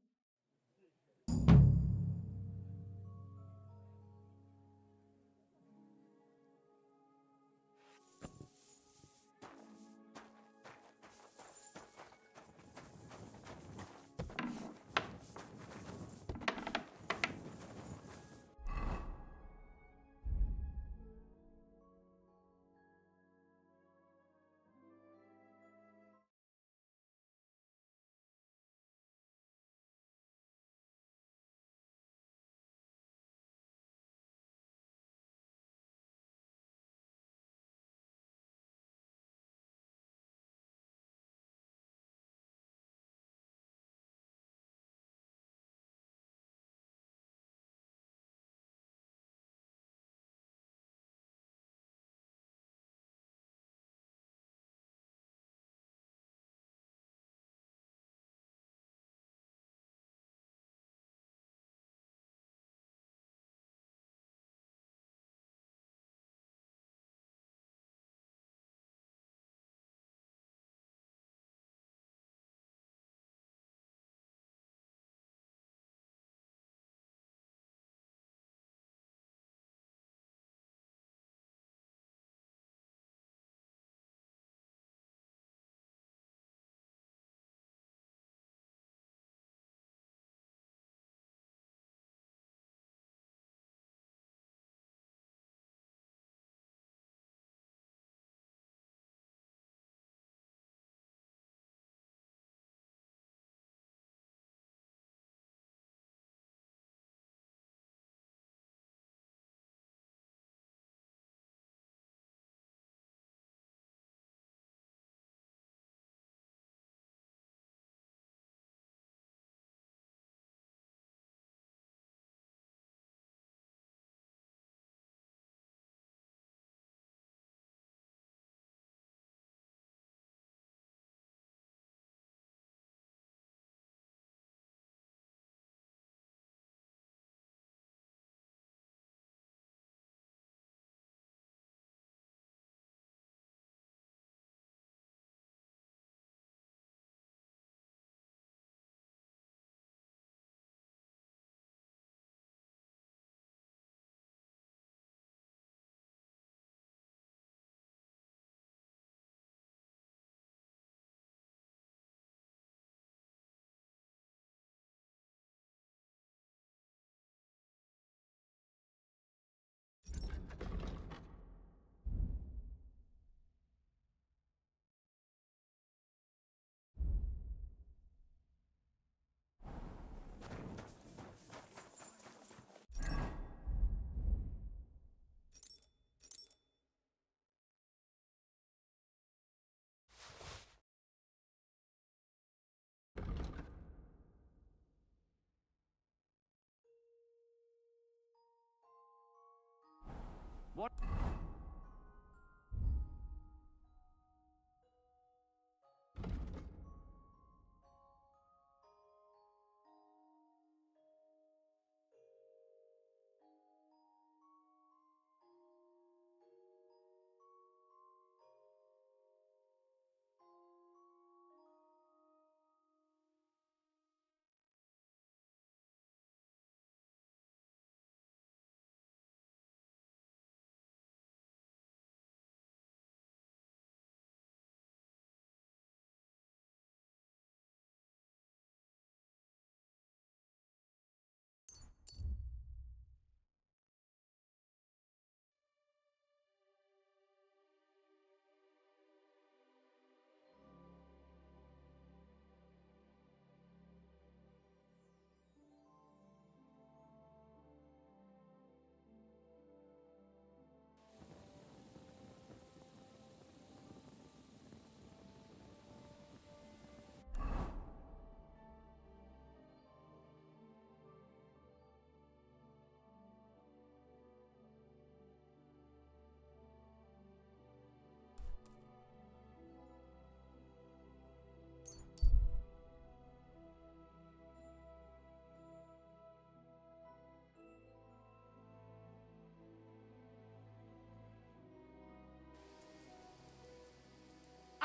What?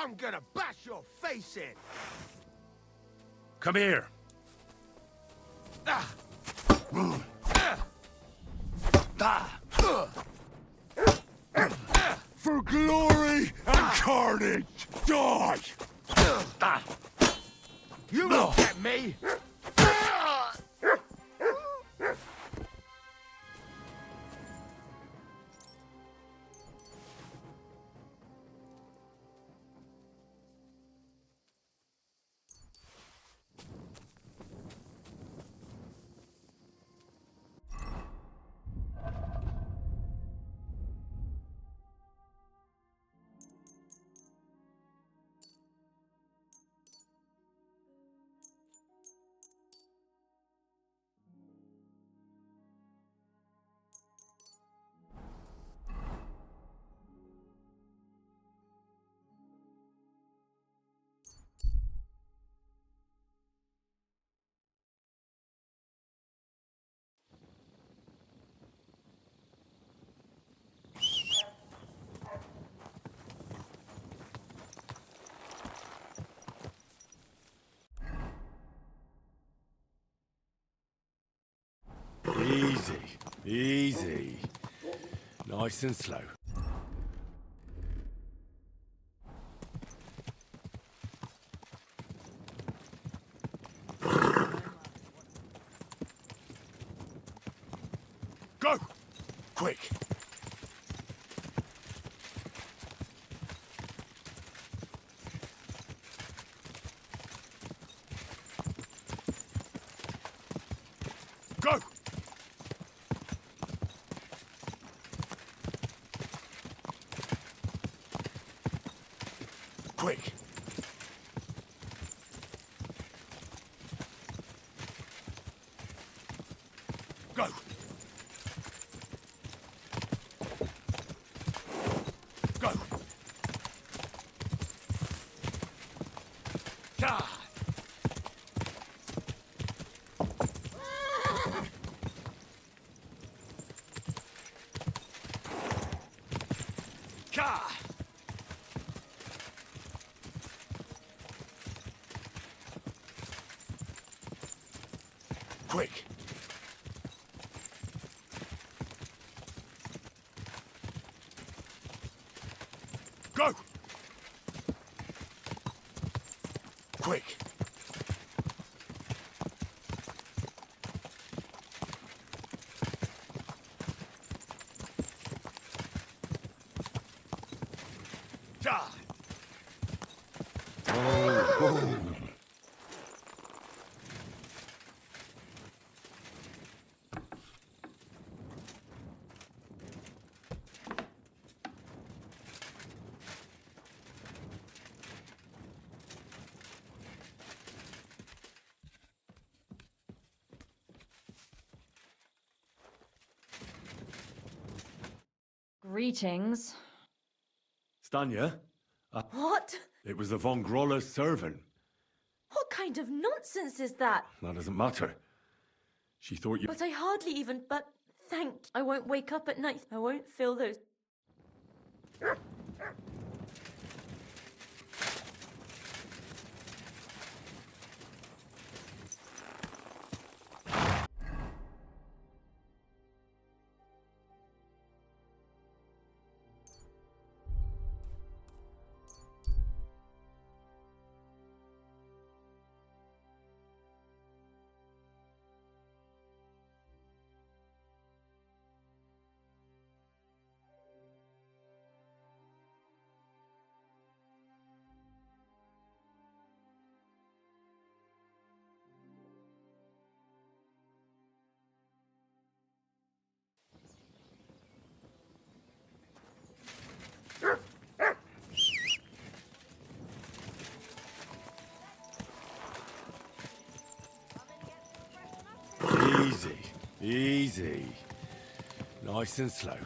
I'm gonna bash your face in! Come here. Ah. For glory and carnage, die! You won't get me! Easy, easy. Nice and slow. Go! Quick! Go! Quick! Go! Go! Ah! Ka! Quick! Go! Quick! Die! Oh. Greetings. Stanya? What? It was the Von Groller's servant. What kind of nonsense is that? That doesn't matter. She thought you... But I hardly even... But thank... I won't wake up at night. I won't feel those... Easy, easy. Nice and slow.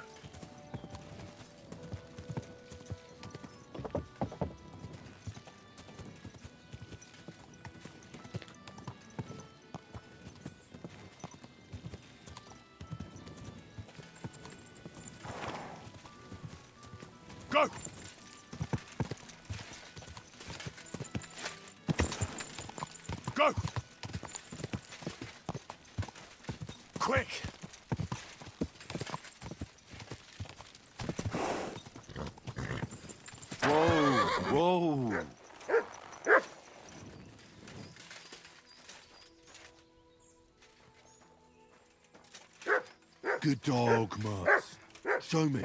Go! Go! Quick! Whoa! Good dog, Mutz. Show me.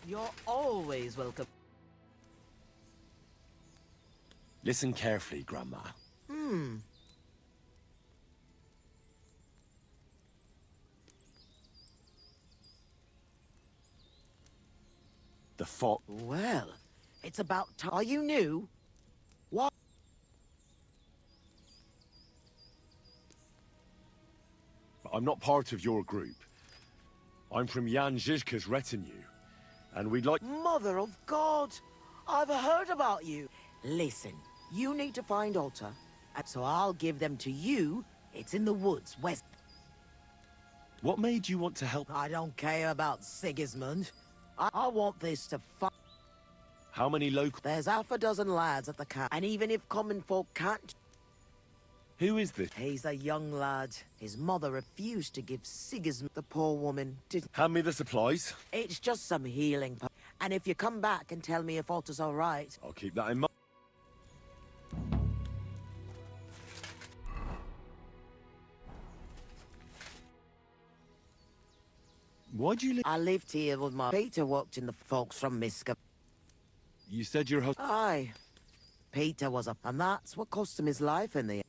You're always welcome. Listen carefully, Grandma. The fox. Well, it's about time. Are you new? What? I'm not part of your group. I'm from Jan Zizka's retinue, and we'd like... Mother of God! I've heard about you. Listen, you need to find Alta, and so I'll give them to you. It's in the woods, west. What made you want to help? I don't care about Sigismund. I want this to How many local... There's half a dozen lads at the camp, and even if common folk can't... Who is this? He's a young lad. His mother refused to give Sigismund, the poor woman, didn't... Hand me the supplies. It's just some healing. And if you come back and tell me if Alta's all right... I'll keep that in mind. Why'd you live? I lived here with my... Peter worked in the folks from Miska. You said your husband... Aye. Peter was a... And that's what cost him his life in the...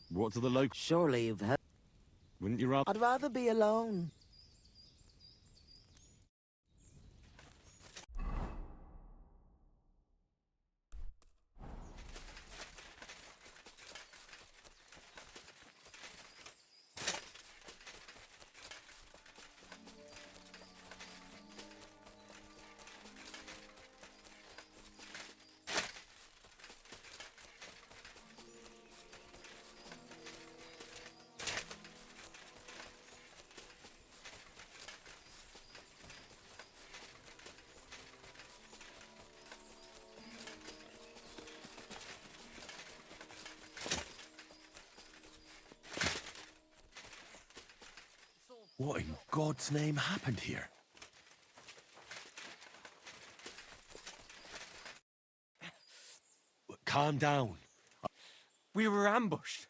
What do the locals... Surely you've heard... Wouldn't you rather... I'd rather be alone. What in God's name happened here? Calm down. We were ambushed.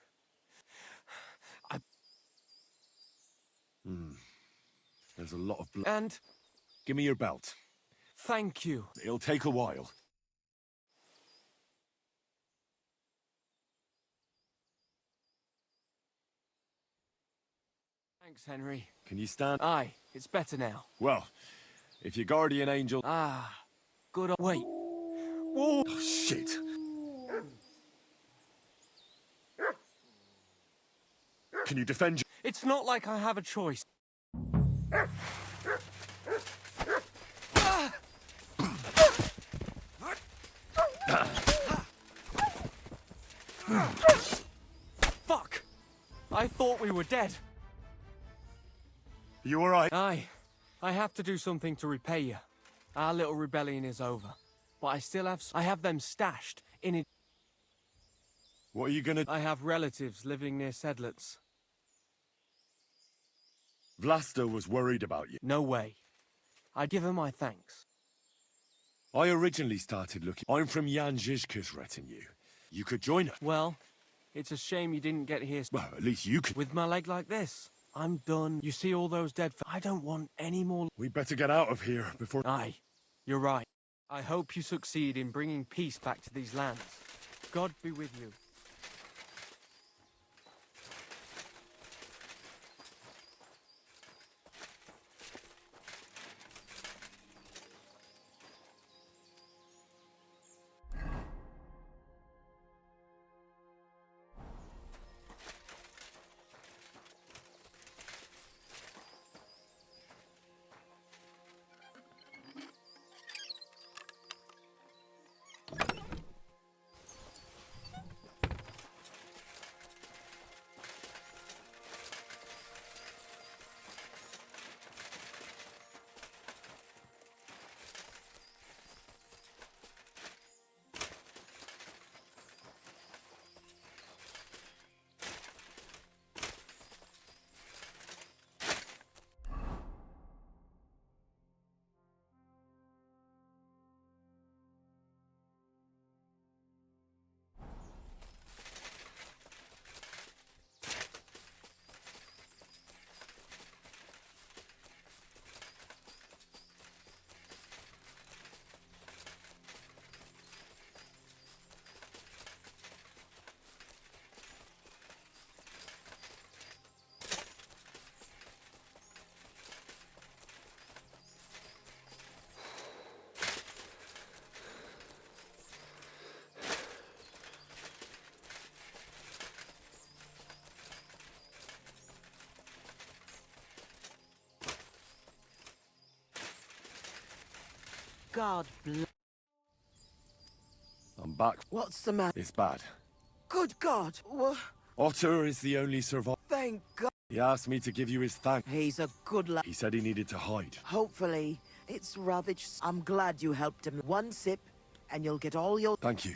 There's a lot of blood. And... Give me your belt. Thank you. It'll take a while. Thanks, Henry. Can you stand? Aye, it's better now. Well, if your guardian angel... Ah, good. Wait. Whoa! Oh, shit. Can you defend? It's not like I have a choice. Fuck! I thought we were dead. You all right? Aye. I have to do something to repay you. Our little rebellion is over. But I still have... I have them stashed in it. What are you gonna... I have relatives living near Sedlitz. Vlasta was worried about you. No way. I'd give her my thanks. I originally started looking... I'm from Jan Zizka's retinue. You could join us. Well, it's a shame you didn't get here... Well, at least you could... With my leg like this. I'm done. You see all those dead... I don't want any more... We better get out of here before... Aye, you're right. I hope you succeed in bringing peace back to these lands. God be with you. God bless. I'm back. What's the matter? It's bad. Good God! What? Otter is the only survivor. Thank God. He asked me to give you his thanks. He's a good lad. He said he needed to hide. Hopefully, it's ravaged. I'm glad you helped him. One sip, and you'll get all your. Thank you.